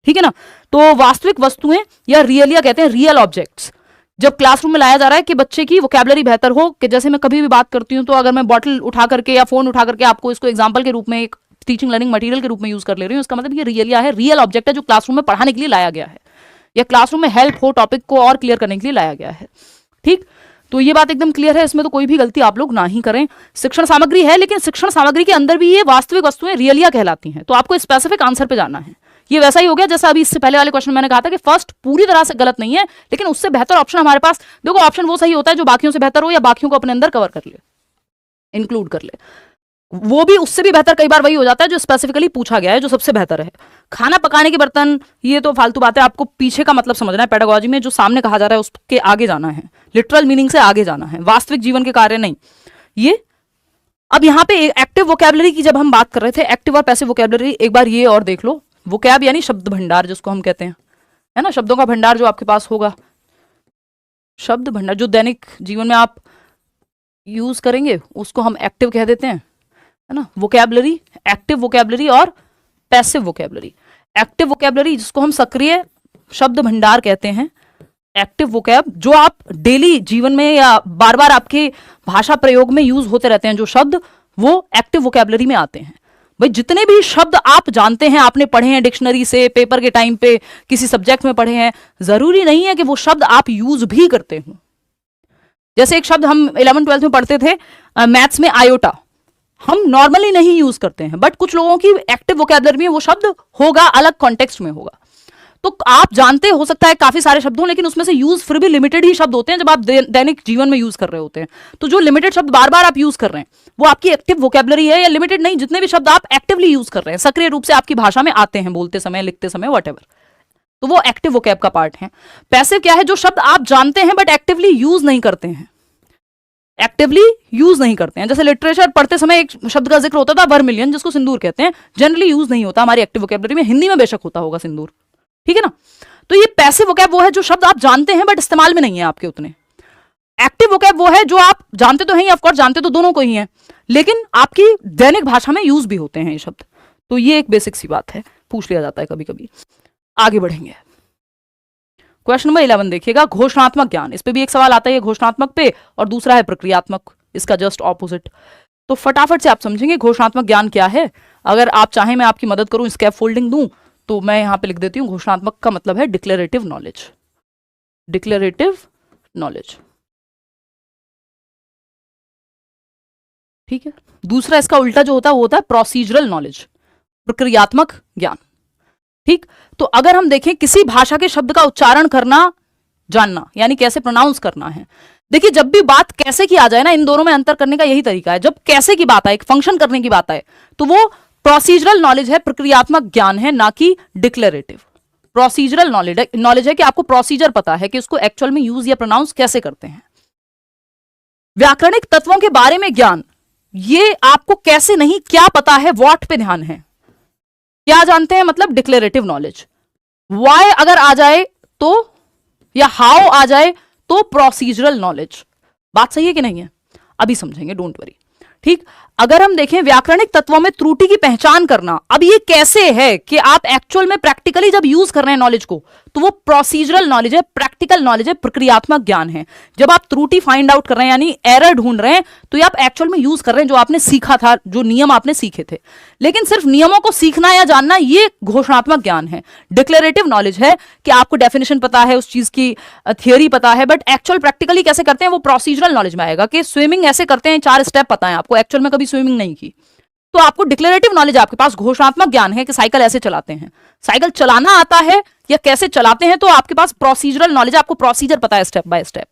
[SPEAKER 1] ठीक है ना। तो वास्तविक वस्तुएं या रियलिया कहते हैं, रियल ऑब्जेक्ट्स। जब क्लासरूम में लाया जा रहा है कि बच्चे की वोकैबुलरी बेहतर हो, कि जैसे मैं कभी भी बात करती हूँ तो अगर मैं बॉटल उठा करके या फोन उठा करके आपको इसको एग्जाम्पल के रूप में एक टीचिंग लर्निंग मटेरियल के रूप में यूज कर ले रही हूँ, इसका मतलब ये रियलिया है, रियल ऑब्जेक्ट है जो क्लासरूम में पढ़ाने के लिए लाया गया है या क्लासरूम में हेल्प हो टॉपिक को और क्लियर करने के लिए लाया गया है, ठीक। तो ये बात एकदम क्लियर है, इसमें तो कोई भी गलती आप लोग ना ही करें। शिक्षण सामग्री है, लेकिन शिक्षण सामग्री के अंदर भी ये वास्तविक वस्तुएं रियलिया कहलाती हैं, तो आपको स्पेसिफिक आंसर पे जाना है। ये वैसा ही हो गया जैसा अभी इससे पहले वाले क्वेश्चन में मैंने कहा था कि फर्स्ट पूरी तरह से गलत नहीं है, लेकिन उससे बेहतर ऑप्शन हमारे पास, देखो ऑप्शन वो सही होता है जो बाकियों से बेहतर हो या बाकियों को अपने अंदर कवर कर ले, इंक्लूड कर ले। वो भी उससे भी बेहतर कई बार वही हो जाता है जो स्पेसिफिकली पूछा गया है, जो सबसे बेहतर है। खाना पकाने के बर्तन, ये तो फालतू बात है, आपको पीछे का मतलब समझना है। पेडागोजी में जो सामने कहा जा रहा है उसके आगे जाना है, लिटरल मीनिंग से आगे जाना है, वास्तविक जीवन के कार्य नहीं। ये अब यहाँ पे एक्टिव वोकैबुलरी की जब हम बात कर रहे थे, एक्टिव और पैसिव वोकैबुलरी, एक बार ये और देख लो। वोकैब यानी शब्द भंडार जिसको हम कहते हैं, है ना, शब्दों का भंडार जो आपके पास होगा, शब्द भंडार जो दैनिक जीवन में आप यूज करेंगे उसको हम एक्टिव कह देते हैं, है ना। वोकैबुलरी, एक्टिव वोकैबुलरी और पैसिव वोकैबुलरी। एक्टिव वोकैबुलरी जिसको हम सक्रिय शब्द भंडार कहते हैं, एक्टिव वोकैब जो आप डेली जीवन में या बार बार आपके भाषा प्रयोग में यूज होते रहते हैं जो शब्द, वो एक्टिव वोकैबुलरी में आते हैं। भाई जितने भी शब्द आप जानते हैं, आपने पढ़े हैं डिक्शनरी से, पेपर के टाइम पे किसी सब्जेक्ट में पढ़े हैं, जरूरी नहीं है कि वो शब्द आप यूज भी करते हो। जैसे एक शब्द हम 11th 12th में पढ़ते थे मैथ्स में, आयोटा, हम नॉर्मली नहीं यूज करते हैं, बट कुछ लोगों की एक्टिव वोकैबुलरी में वो शब्द होगा, अलग कॉन्टेक्स्ट में होगा। तो आप जानते हो सकता है काफी सारे शब्द हो, लेकिन उसमें से यूज फिर भी लिमिटेड ही शब्द होते हैं जब आप दैनिक जीवन में यूज कर रहे होते हैं। तो जो लिमिटेड शब्द बार बार आप यूज कर रहे हैं वो आपकी एक्टिव वोकेबलरी है, या लिमिटेड नहीं, जितने भी शब्द आप एक्टिवली यूज कर रहे हैं, सक्रिय रूप से आपकी भाषा में आते हैं, बोलते समय, लिखते समय, वॉटेवर, तो वो एक्टिव वोकैब का पार्ट है। पैसिव क्या है? जो शब्द आप जानते हैं बट एक्टिवली यूज नहीं करते हैं, एक्टिवली यूज नहीं करते हैं। जैसे लिटरेचर पढ़ते समय एक शब्द का जिक्र होता था वर्मिलियन, जिसको सिंदूर कहते हैं, जनरली यूज नहीं होता हमारी एक्टिव वोकैबलरी में। हिंदी में बेशक होता होगा सिंदूर, ठीक है ना। तो ये पैसिव वोकैब वो है जो शब्द आप जानते हैं बट इस्तेमाल में नहीं है आपके उतने। एक्टिव वोकैब वो है जो आप जानते तो हैं, ऑफकोर्स जानते तो दोनों को ही हैं, लेकिन आपकी दैनिक भाषा में यूज भी होते हैं ये शब्द। तो ये एक बेसिक सी बात है, पूछ लिया जाता है कभी कभी। आगे बढ़ेंगे, क्वेश्चन नंबर 11 देखिएगा, घोषणात्मक ज्ञान। इस पे भी एक सवाल आता है घोषणात्मक पे, और दूसरा है प्रक्रियात्मक, इसका जस्ट ऑपोजिट। तो फटाफट से आप समझेंगे घोषणात्मक ज्ञान क्या है। अगर आप चाहें मैं आपकी मदद करूं, स्कैप फोल्डिंग दूं, तो मैं यहां पे लिख देती हूं घोषणात्मक का मतलब है डिक्लेरेटिव नॉलेज, डिक्लेरेटिव नॉलेज, ठीक है। दूसरा इसका उल्टा जो होता है वो होता है प्रोसीजरल नॉलेज, प्रक्रियात्मक ज्ञान, ठीक। तो अगर हम देखें किसी भाषा के शब्द का उच्चारण करना जानना, यानी कैसे प्रोनाउंस करना है। देखिए जब भी बात कैसे की आ जाए ना, इन दोनों में अंतर करने का यही तरीका है। जब कैसे की बात आए, फंक्शन करने की बात आए, तो वो प्रोसीजरल नॉलेज है, प्रक्रियात्मक ज्ञान है, ना कि डिक्लेरेटिव। प्रोसीजरल नॉलेज है कि आपको प्रोसीजर पता है कि उसको एक्चुअल में यूज या प्रोनाउंस कैसे करते हैं। व्याकरणिक तत्वों के बारे में ज्ञान, ये आपको कैसे नहीं क्या पता है, व्हाट पे ध्यान है, क्या जानते हैं, मतलब डिक्लेरेटिव नॉलेज। वाई अगर आ जाए तो, या हाउ आ जाए तो प्रोसीजरल नॉलेज। बात सही है कि नहीं है, अभी समझेंगे, डोंट वरी, ठीक। अगर हम देखें व्याकरणिक तत्वों में त्रुटि की पहचान करना, अब ये कैसे है कि आप एक्चुअल में प्रैक्टिकली जब यूज कर रहे हैं नॉलेज को, तो वो प्रोसीजरल नॉलेज है, प्रैक्टिकल नॉलेज है, प्रक्रियात्मक ज्ञान है। जब आप त्रुटि फाइंड आउट कर रहे हैं यानी एरर ढूंढ रहे हैं, तो ये आप एक्चुअल में यूज कर रहे हैं जो आपने सीखा था, जो नियम आपने सीखे थे। लेकिन सिर्फ नियमों को सीखना या जानना ये घोषणात्मक ज्ञान है। डिक्लेरेटिव नॉलेज है कि आपको डेफिनेशन पता है, उस चीज की थियोरी पता है, बट एक्चुअल प्रैक्टिकली कैसे करते हैं वो प्रोसीजरल नॉलेज में आएगा। कि स्विमिंग ऐसे करते हैं, 4 स्टेप पता है आपको, एक्चुअल में कभी स्विमिंग नहीं की, तो आपको डिक्लेरेटिव नॉलेज, आपके पास घोषणात्मक ज्ञान है कि साइकिल ऐसे चलाते हैं, साइकिल चलाना आता है या कैसे चलाते हैं, तो आपके पास प्रोसीजरल नॉलेज, आपको प्रोसीजर पता है स्टेप बाय स्टेप।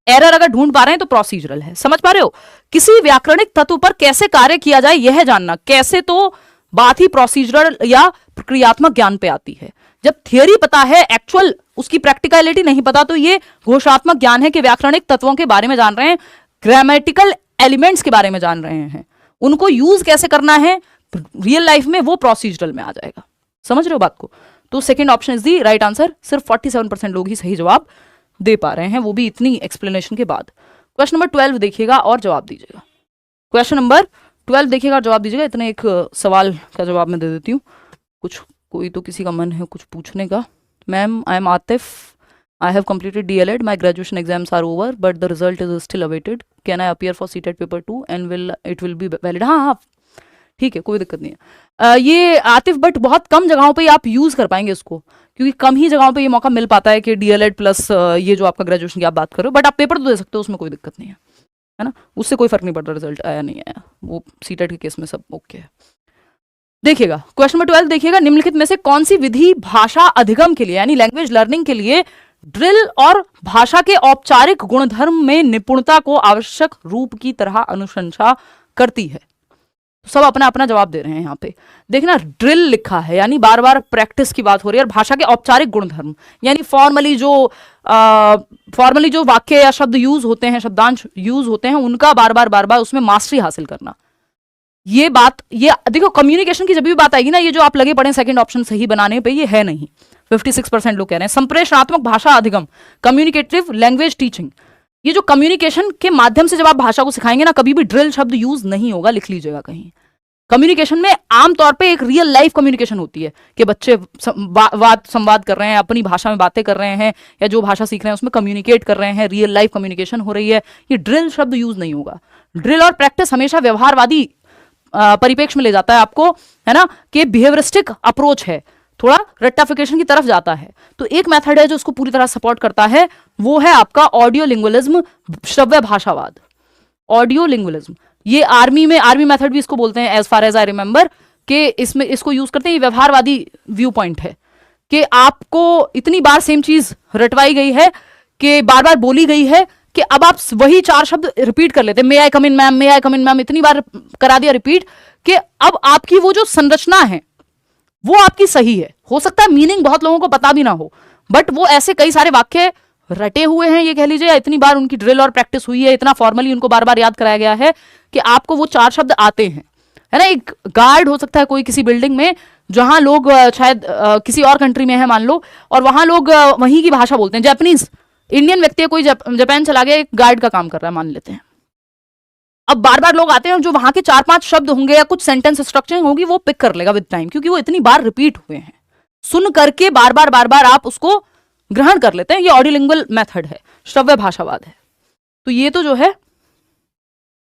[SPEAKER 1] एरर अगर ढूंढ पा रहे हैं तो प्रोसीजरल है, समझ पा रहे हो। किसी व्याकरणिक तत्व पर कैसे कार्य किया जाए यह जानना, कैसे तो बात ही प्रोसीजरल या प्रक्रियात्मक ज्ञान पे आती है। जब थियरी पता है, एक्चुअल उसकी प्रैक्टिकलिटी नहीं पता, तो ये घोषणात्मक ज्ञान है कि व्याकरणिक तत्वों के बारे में जान रहे हैं, ग्रामेटिकल एलिमेंट्स के बारे में जान रहे हैं, उनको यूज कैसे करना है रियल लाइफ में, वो प्रोसीजरल में आ जाएगा। समझ रहे हो बात को। तो second option is the right answer. सिर्फ 47% लोग ही सही जवाब दे पा रहे हैं, वो भी इतनी एक्सप्लेनेशन के बाद। क्वेश्चन नंबर 12 देखिएगा और जवाब दीजिएगा। क्वेश्चन नंबर 12 देखिएगा और जवाब दीजिएगा। इतने एक सवाल का जवाब मैं दे देती हूँ। कुछ कोई तो किसी का मन है कुछ पूछने का। Ma'am, I am Atif, I have completed DLED. My graduation exams are over, but the result is still awaited. Can I appear for CTET paper 2 and it will be valid? हाँ, ठीक है, कोई दिक्कत नहीं है। ये आतिफ, बट बहुत कम जगहों पे आप यूज कर पाएंगे इसको, क्योंकि कम ही जगहों पे ये मौका मिल पाता है कि DLED प्लस ये जो आपका ग्रेजुएशन की आप बात करो, बट आप पेपर तो दे सकते हो, उसमें कोई दिक्कत नहीं है ना, उससे कोई फर्क नहीं पड़ता रिजल्ट आया नहीं आया, वो CTET के केस में सब ओके है। देखिएगा क्वेश्चन नंबर 12 देखिएगा, निम्नलिखित में से कौन सी विधि भाषा अधिगम के लिए यानी लैंग्वेज लर्निंग के लिए ड्रिल और भाषा के औपचारिक गुणधर्म में निपुणता को आवश्यक रूप की तरह अनुशंसा करती है। तो सब अपना अपना जवाब दे रहे हैं यहाँ पे। देखना ड्रिल लिखा है यानी बार बार प्रैक्टिस की बात हो रही है, और भाषा के औपचारिक गुणधर्म यानी फॉर्मली जो वाक्य या शब्द यूज होते हैं, शब्दांश यूज होते हैं, उनका बार बार उसमें मास्टरी हासिल करना। ये बात, ये देखो कम्युनिकेशन की जब भी बात आएगी ना, ये जो आप लगे पड़े सेकंड ऑप्शन सही बनाने पे, ये है नहीं। 56% लोग कह रहे हैं संप्रेषणात्मक भाषा अधिगम, कम्युनिकेटिव लैंग्वेज टीचिंग। ये जो कम्युनिकेशन के माध्यम से जब आप भाषा को सिखाएंगे ना, कभी भी ड्रिल शब्द यूज नहीं होगा, लिख लीजिएगा कहीं। कम्युनिकेशन में आमतौर पे एक रियल लाइफ कम्युनिकेशन होती है कि बच्चे संवाद कर रहे हैं, अपनी भाषा में बातें कर रहे हैं, या जो भाषा सीख रहे हैं उसमें कम्युनिकेट कर रहे हैं, रियल लाइफ कम्युनिकेशन हो रही है। ये ड्रिल शब्द यूज नहीं होगा। ड्रिल और प्रैक्टिस हमेशा व्यवहारवादी परिप्रेक्ष्य में ले जाता है आपको, है ना, कि बिहेवियरिस्टिक अप्रोच है, थोड़ा रेक्टिफिकेशन की तरफ जाता है। तो एक मेथड है जो उसको पूरी तरह सपोर्ट करता है, वो है आपका ऑडियो लिंग्विलिज्म, श्रव्य भाषावाद। ऑडियो लिंग्विलिज्म ये आर्मी मेथड भी इसको बोलते हैं, as far as I remember, कि इसमें इसको यूज करते हैं। ये व्यवहारवादी व्यू पॉइंट है कि आपको इतनी बार सेम चीज रटवाई गई है, कि बार बार बोली गई है, कि अब आप वही 4 शब्द रिपीट कर लेते हैं, मे आई कम इन मैम, मे आई कम इन मैम, इतनी बार करा दिया रिपीट कि अब आपकी वो जो संरचना है वो आपकी सही है। हो सकता है मीनिंग बहुत लोगों को पता भी ना हो, बट वो ऐसे कई सारे वाक्य रटे हुए हैं, ये कह लीजिए, इतनी बार उनकी ड्रिल और प्रैक्टिस हुई है, इतना फॉर्मली उनको बार बार याद कराया गया है कि आपको वो 4 शब्द आते हैं, है ना। एक गार्ड हो सकता है कोई किसी बिल्डिंग में, जहां लोग शायद किसी और कंट्री में है मान लो, और वहां लोग वहीं की भाषा बोलते हैं, जापानीज। इंडियन व्यक्ति है, कोई जापान चला गया, एक गार्ड का काम कर रहा है मान लेते हैं। अब बार बार लोग आते हैं, जो वहां के 4-5 शब्द होंगे या कुछ सेंटेंस स्ट्रक्चरिंग होगी, वो पिक कर लेगा विद टाइम, क्योंकि वो इतनी बार रिपीट हुए हैं। सुन करके बार बार आप उसको ग्रहण कर लेते हैं। ये ऑडियोलिंगुअल मेथड है, श्रव्य भाषावाद है। तो ये तो जो है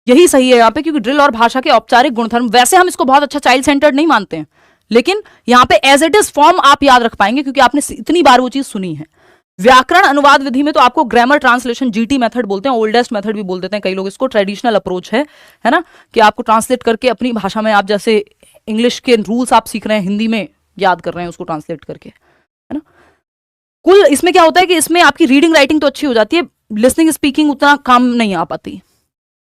[SPEAKER 1] यही सही है यहाँ पे, क्योंकि ड्रिल और भाषा के औपचारिक गुणधर्म, वैसे हम इसको बहुत अच्छा चाइल्ड सेंटर्ड नहीं मानते हैं, लेकिन यहाँ पे एज इट इज फॉर्म आप याद रख पाएंगे, क्योंकि आपने इतनी बार वो चीज सुनी है। व्याकरण अनुवाद विधि में तो आपको ग्रामर ट्रांसलेशन, जीटी मेथड बोलते हैं, ओल्डेस्ट मेथड भी बोल देते हैं कई लोग इसको, ट्रेडिशनल अप्रोच है ना, कि आपको ट्रांसलेट करके अपनी भाषा में, आप जैसे इंग्लिश के रूल्स आप सीख रहे हैं हिंदी में याद कर रहे हैं, उसको ट्रांसलेट करके, है ना। कुल इसमें क्या होता है कि इसमें आपकी रीडिंग राइटिंग तो अच्छी हो जाती है, लिसनिंग स्पीकिंग उतना काम नहीं आ पाती,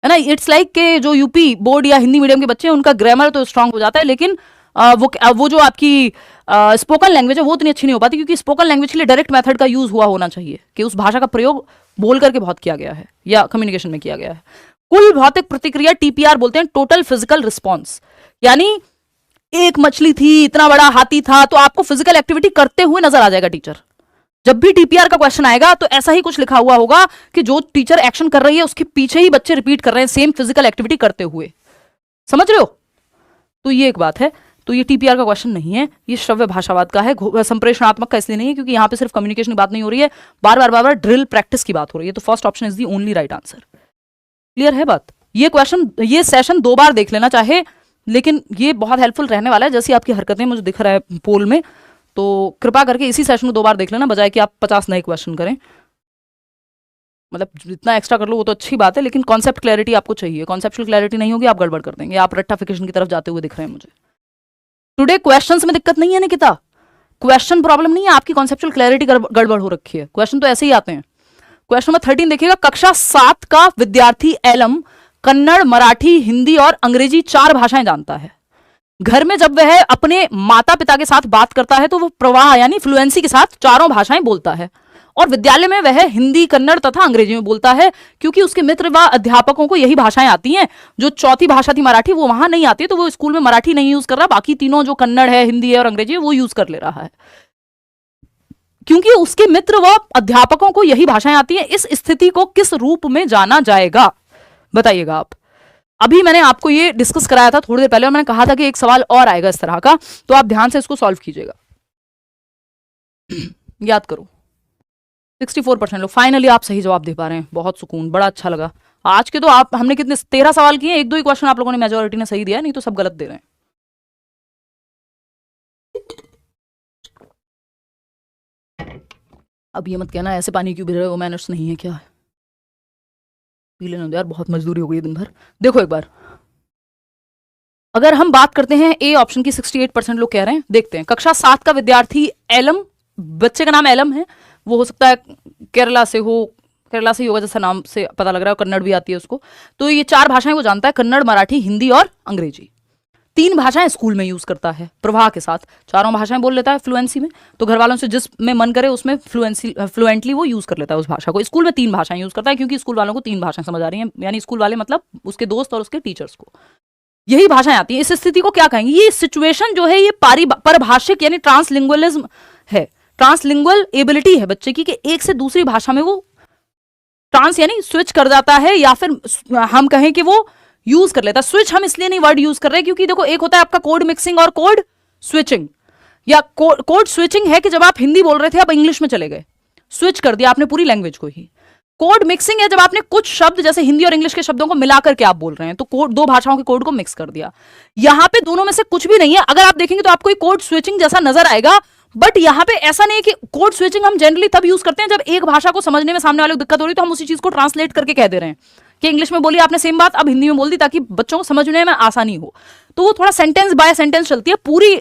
[SPEAKER 1] है ना। इट्स लाइक के जो यूपी बोर्ड या हिंदी मीडियम के बच्चे हैं, उनका ग्रामर तो स्ट्रांग हो जाता है, लेकिन वो जो आपकी स्पोकन लैंग्वेज है वो उतनी अच्छी नहीं हो पाती, क्योंकि स्पोकन लैंग्वेज के लिए डायरेक्ट मेथड का यूज हुआ होना चाहिए, कि उस भाषा का प्रयोग बोल करके बहुत किया गया है या कम्युनिकेशन में किया गया है। कुल भौतिक प्रतिक्रिया टीपीआर बोलते हैं, टोटल फिजिकल रिस्पॉन्स। यानी एक मछली थी, इतना बड़ा हाथी था, तो आपको फिजिकल एक्टिविटी करते हुए नजर आ जाएगा टीचर। जब भी टीपीआर का क्वेश्चन आएगा तो ऐसा ही कुछ लिखा हुआ होगा कि जो टीचर एक्शन कर रही है उसके पीछे ही बच्चे रिपीट कर रहे हैं सेम फिजिकल एक्टिविटी करते हुए। समझ रहे हो? तो ये एक बात है। तो ये टीपीआर का क्वेश्चन नहीं है, ये श्रव्य भाषावाद का है, संप्रेषणात्मक का इसलिए नहीं है क्योंकि यहाँ पे सिर्फ कम्युनिकेशन की बात नहीं हो रही है, बार बार ड्रिल प्रैक्टिस की बात हो रही है। तो first option is the only right answer. Clear है बात? ये क्वेश्चन, ये सेशन 2 बार देख लेना चाहे, लेकिन ये बहुत हेल्पफुल रहने वाला है। जैसी आपकी हरकतें मुझे दिख रहा है पोल में, तो कृपा करके इसी सेशन को 2 बार देख लेना, बजाय कि आप 50 नए क्वेश्चन करें। मतलब जितना एक्स्ट्रा कर लो वो तो अच्छी बात है, लेकिन कॉन्सेप्ट क्लैरिटी आपको चाहिए। कॉन्सेप्चुअल क्लैरिटी नहीं होगी, आप गड़बड़ कर देंगे, आप रट्टाफिकेशन की तरफ जाते हुए दिख रहे हैं मुझे। टुडे क्वेश्चंस में दिक्कत नहीं है निकिता, क्वेश्चन प्रॉब्लम नहीं है, आपकी कॉन्सेप्चुअल क्लैरिटी गड़बड़ हो रखी है। क्वेश्चन तो ऐसे ही आते हैं। क्वेश्चन नंबर 13 देखिएगा, कक्षा 7 का विद्यार्थी एलम कन्नड़, मराठी, हिंदी और अंग्रेजी 4 भाषाएं जानता है। घर में जब वह अपने माता पिता के साथ बात करता है तो वह प्रवाह यानी फ्लुएंसी के साथ 4 भाषाएं बोलता है, और विद्यालय में वह हिंदी, कन्नड़ तथा अंग्रेजी में बोलता है, क्योंकि उसके मित्र व अध्यापकों को यही भाषाएं आती हैं। जो चौथी भाषा थी मराठी, वो वहां नहीं आती, तो वो स्कूल में मराठी नहीं यूज कर रहा, बाकी तीनों जो कन्नड़ है, हिंदी है और अंग्रेजी है वो यूज कर ले रहा है, क्योंकि उसके मित्र व अध्यापकों को यही भाषाएं आती हैं। इस स्थिति को किस रूप में जाना जाएगा, बताइएगा आप। अभी मैंने आपको ये डिस्कस कराया था थोड़ी देर पहले, और मैंने कहा था कि एक सवाल और आएगा इस तरह का, तो आप ध्यान से इसको सॉल्व कीजिएगा। याद करो। 64% लोग फाइनली आप सही जवाब दे पा रहे हैं, बहुत सुकून, बड़ा अच्छा लगा। आज के तो आप, हमने कितने 13 सवाल किए, 1-2 ही क्वेश्चन आप लोगों ने मेजोरिटी ने सही दिया, नहीं तो सब गलत दे रहे हैं। अब ये मत कहना ऐसे पानी क्यों पी रहे हो, मैनर्स नहीं है क्या? पी लेना यार, बहुत मजदूरी हो गई दिन भर। देखो एक बार, अगर हम बात करते हैं ए ऑप्शन की, 68% लोग कह रहे हैं। देखते हैं, कक्षा 7 का विद्यार्थी एलम, बच्चे का नाम एलम है, वो हो सकता है केरला से हो, केरला से ही होगा जैसा नाम से पता लग रहा है, कन्नड़ भी आती है उसको। तो ये 4 भाषाएं वो जानता है, कन्नड़, मराठी, हिंदी और अंग्रेजी। 3 भाषाएं स्कूल में यूज करता है प्रवाह के साथ, 4 भाषाएं बोल लेता है फ्लुएंसी में। तो घर वालों से जिस में मन करे उसमें फ्लुएंटली वो यूज कर लेता है उस भाषा को। स्कूल में 3 भाषाएं यूज करता है, क्योंकि स्कूल वालों को 3 भाषाएं समझ आ रही हैं, यानी स्कूल वाले मतलब उसके दोस्त और उसके टीचर्स को यही भाषाएं आती हैं। इस स्थिति को क्या कहेंगे? ये सिचुएशन जो है ये परिभाषिक यानी ट्रांसलिंगुअलिज्म है, ट्रांसलिंगुअल एबिलिटी है बच्चे की, कि एक से दूसरी भाषा में वो ट्रांस यानी स्विच कर जाता है, या फिर हम कहें कि वो यूज कर लेता है। स्विच हम इसलिए नहीं वर्ड यूज कर रहे, क्योंकि देखो एक होता है आपका कोड मिक्सिंग और कोड स्विचिंग, या कोड स्विचिंग है कि जब आप हिंदी बोल रहे थे आप इंग्लिश में चले गए, स्विच कर दिया आपने पूरी लैंग्वेज को ही। कोड मिक्सिंग है जब आपने कुछ शब्द जैसे हिंदी और इंग्लिश के शब्दों को मिलाकर के आप बोल रहे हैं, तो कोड 2 भाषाओं के कोड को मिक्स कर दिया। यहां पे दोनों में से कुछ भी नहीं है। अगर आप देखेंगे तो आपको कोड स्विचिंग जैसा नजर आएगा, बट यहां पे ऐसा नहीं है कि कोड स्विचिंग हम जनरली तब यूज करते हैं जब एक भाषा को समझने में सामने वाले को दिक्कत हो रही, तो हम उसी चीज को ट्रांसलेट करके कह दे रहे हैं कि इंग्लिश में बोली आपने सेम बात, अब हिंदी में बोल दी ताकि बच्चों को समझने में आसानी हो। तो वो थोड़ा सेंटेंस बाय सेंटेंस चलती है, पूरी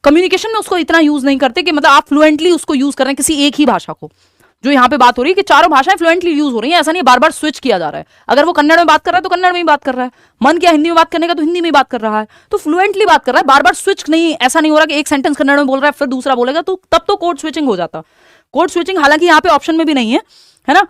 [SPEAKER 1] कम्युनिकेशन में उसको इतना यूज नहीं करते कि मतलब आप फ्लुएंटली उसको यूज कर रहे हैं किसी एक ही भाषा को। जो यहाँ पे बात हो रही है कि चारों भाषाएं फ्लुएंटली यूज हो रही हैं, ऐसा नहीं बार बार स्विच किया जा रहा है। अगर वो कन्नड़ में बात कर रहा है तो कन्नड़ में ही बात कर रहा है, मन किया हिंदी में बात करने का तो हिंदी में ही बात कर रहा है, तो फ्लुएंटली बात कर रहा है, बार बार स्विच नहीं, ऐसा नहीं हो रहा कि एक सेंटेंस कन्नड़ में बोल रहा है फिर दूसरा बोलेगा, तो तब तो कोड स्विचिंग हो जाता। कोड स्विचिंग हालांकि यहाँ पे ऑप्शन में भी नहीं है ना,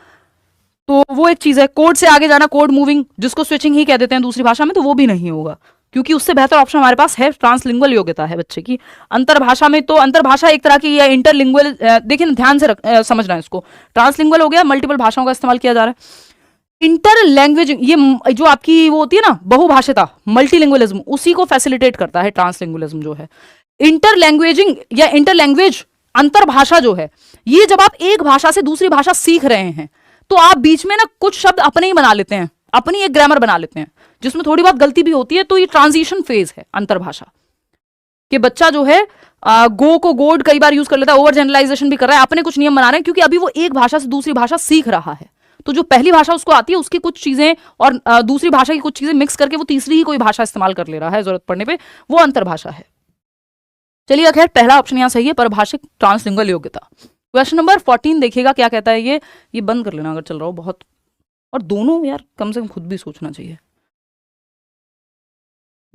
[SPEAKER 1] तो वो एक चीज है। कोड से आगे जाना, कोड मूविंग, जिसको स्विचिंग ही कह देते हैं दूसरी भाषा में, तो वो भी नहीं होगा, क्योंकि उससे बेहतर ऑप्शन हमारे पास है ट्रांसलिंगुअल योग्यता है बच्चे की। अंतरभाषा में तो अंतरभाषा एक तरह की या इंटरलिंगुअल, देखिए ना ध्यान से समझना है इसको। ट्रांसलिंगुअल हो गया, मल्टीपल भाषाओं का इस्तेमाल किया जा रहा है। इंटर लैंग्वेज, ये जो आपकी वो होती है ना बहुभाषिता, मल्टीलिंगुअलिज्म, उसी को फैसिलिटेट करता है ट्रांसलिंगुअलिज्म जो है। इंटर लैंग्वेजिंग या इंटर लैंग्वेज अंतरभाषा जो है, ये जब आप एक भाषा से दूसरी भाषा सीख रहे हैं तो आप बीच में ना कुछ शब्द अपने ही बना लेते हैं, अपनी एक ग्रामर बना लेते हैं, जिसमें थोड़ी बहुत गलती भी होती है, तो ये ट्रांजिशन फेज है अंतरभाषा कि बच्चा जो है गो को गोड कई बार यूज कर लेता है, ओवर जनरलाइजेशन भी कर रहा है, अपने कुछ नियम बना रहे हैं, क्योंकि अभी वो एक भाषा से दूसरी भाषा सीख रहा है। तो जो पहली भाषा उसको आती है उसकी कुछ चीजें और दूसरी भाषा की कुछ चीजें मिक्स करके वो तीसरी ही कोई भाषा इस्तेमाल कर ले रहा है जरूरत पड़ने पे, वो अंतरभाषा है। चलिए खैर पहला ऑप्शन यहां सही है, परभाषिक ट्रांसलिंगुअल योग्यता। क्वेश्चन नंबर 14 देखिएगा क्या कहता है। ये बंद कर लेना अगर चल रहा हो बहुत, और दोनों यार कम से कम खुद भी सोचना चाहिए।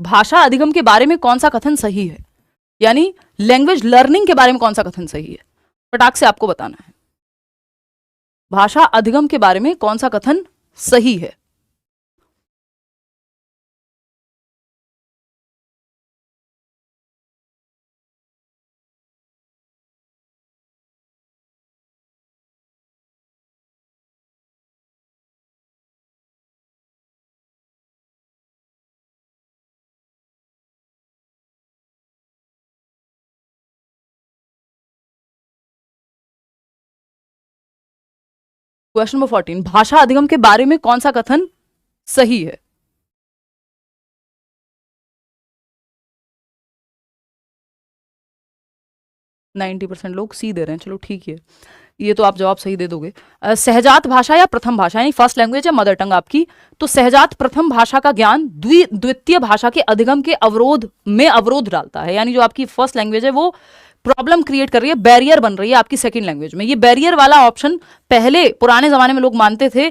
[SPEAKER 1] भाषा अधिगम के बारे में कौन सा कथन सही है, यानी लैंग्वेज लर्निंग के बारे में कौन सा कथन सही है, फटाक से आपको बताना है। भाषा अधिगम के बारे में कौन सा कथन सही है। क्वेश्चन नंबर 14, भाषा अधिगम के बारे में कौन सा कथन सही है। नाइन्टी % लोग सी दे रहे हैं, चलो ठीक है, ये तो आप जवाब सही दे दोगे। सहजात भाषा या प्रथम भाषा, यानी फर्स्ट लैंग्वेज या मदर टंग आपकी, तो सहजात प्रथम भाषा का ज्ञान द्वितीय भाषा के अधिगम के अवरोध डालता है, यानी जो आपकी फर्स्ट लैंग्वेज है वो प्रॉब्लम क्रिएट कर रही है, बैरियर बन रही है आपकी सेकंड लैंग्वेज में। ये बैरियर वाला ऑप्शन पहले पुराने जमाने में लोग मानते थे,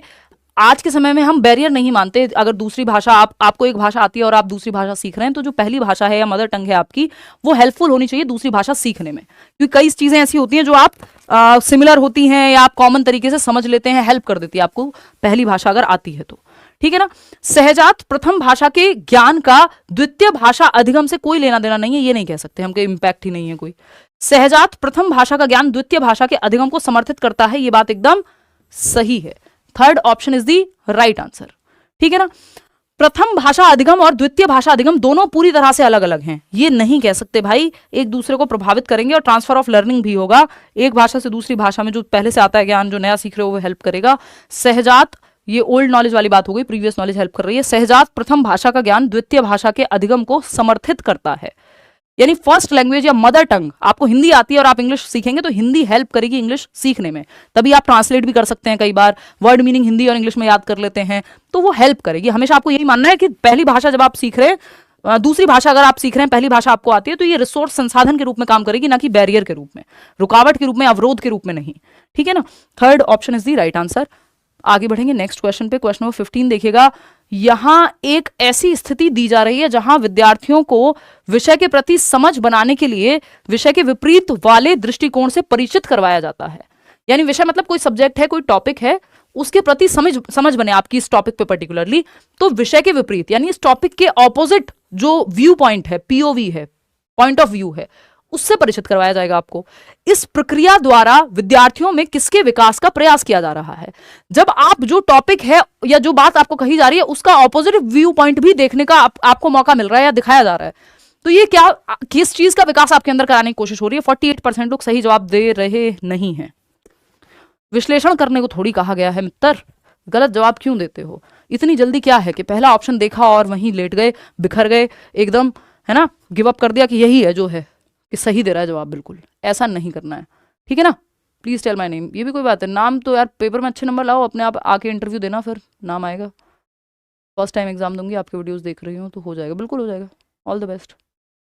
[SPEAKER 1] आज के समय में हम बैरियर नहीं मानते। अगर दूसरी भाषा आपको एक भाषा आती है और आप दूसरी भाषा सीख रहे हैं, तो जो पहली भाषा है या मदर टंग है आपकी, वो हेल्पफुल होनी चाहिए दूसरी भाषा सीखने में, क्योंकि कई चीजें ऐसी होती हैं जो आप सिमिलर होती हैं या आप कॉमन तरीके से समझ लेते हैं, हेल्प कर देती है आपको पहली भाषा अगर आती है तो, ठीक है ना। सहजात प्रथम भाषा के ज्ञान का द्वितीय भाषा अधिगम से कोई लेना देना नहीं है, ये नहीं कह सकते हम, कोई इंपैक्ट ही नहीं है कोई। सहजात प्रथम भाषा का ज्ञान द्वितीय भाषा के अधिगम को समर्थित करता है, ये बात एकदम सही है। Third option is the right answer, ठीक है ना। प्रथम भाषा अधिगम और द्वितीय भाषा अधिगम दोनों पूरी तरह से अलग अलग हैं, ये नहीं कह सकते भाई, एक दूसरे को प्रभावित करेंगे और ट्रांसफर ऑफ लर्निंग भी होगा। एक भाषा से दूसरी भाषा में जो पहले से आता है ज्ञान, जो नया सीख रहे हो वो हेल्प करेगा। सहजात, ये ओल्ड नॉलेज वाली बात हो गई, प्रीवियस नॉलेज हेल्प कर रही है। सहजात प्रथम भाषा का ज्ञान द्वितीय भाषा के अधिगम को समर्थित करता है, यानी फर्स्ट लैंग्वेज या मदर टंग, आपको हिंदी आती है और आप इंग्लिश सीखेंगे तो हिंदी हेल्प करेगी इंग्लिश सीखने में, तभी आप ट्रांसलेट भी कर सकते हैं, कई बार वर्ड मीनिंग हिंदी और इंग्लिश में याद कर लेते हैं, तो वो हेल्प करेगी। हमेशा आपको यही मानना है कि पहली भाषा जब आप सीख रहे हैं, दूसरी भाषा अगर आप सीख रहे हैं, पहली भाषा आपको आती है, तो ये रिसोर्स संसाधन के रूप में काम करेगी, ना कि बैरियर के रूप में, रुकावट के रूप में, अवरोध के रूप में नहीं, ठीक है ना। Third option is the right answer. आगे बढ़ेंगे नेक्स्ट क्वेश्चन पे। क्वेश्चन नंबर 15 देखिएगा, यहां एक ऐसी स्थिति दी जा रही है जहां विद्यार्थियों को विषय के प्रति समझ बनाने के लिए विषय के विपरीत वाले दृष्टिकोण से परिचित करवाया जाता है, यानी विषय मतलब कोई सब्जेक्ट है, कोई टॉपिक है, उसके प्रति समझ बने आपकी इस टॉपिक पे पर्टिकुलरली, तो विषय के विपरीत यानी इस टॉपिक के ऑपोजिट जो व्यू पॉइंट है, पीओवी है, पॉइंट ऑफ व्यू है, उससे परिचित करवाया जाएगा आपको। इस प्रक्रिया द्वारा विद्यार्थियों में किसके विकास का प्रयास किया जा रहा है। जब आप जो टॉपिक है या जो बात आपको कही जा रही है उसका ऑपोजिट व्यू पॉइंट भी देखने का आपको मौका मिल रहा है या दिखाया जा रहा है, तो ये क्या, किस चीज का विकास आपके अंदर कराने की कोशिश हो रही है। 48% लोग सही जवाब दे रहे नहीं है। विश्लेषण करने को थोड़ी कहा गया है मित्र, गलत जवाब क्यों देते हो, इतनी जल्दी क्या है कि पहला ऑप्शन देखा और वहीं लेट गए, बिखर गए एकदम, है ना, गिव अप कर दिया कि यही है जो है, कि सही दे रहा है जवाब। बिल्कुल ऐसा नहीं करना है, ठीक है ना। प्लीज टेल माय नेम, ये भी कोई बात है, नाम तो यार पेपर में अच्छे नंबर लाओ, अपने आप आके इंटरव्यू देना, फिर नाम आएगा। फर्स्ट टाइम एग्जाम दूंगी, आपके वीडियोस देख रही हूँ तो हो जाएगा, बिल्कुल हो जाएगा। All the best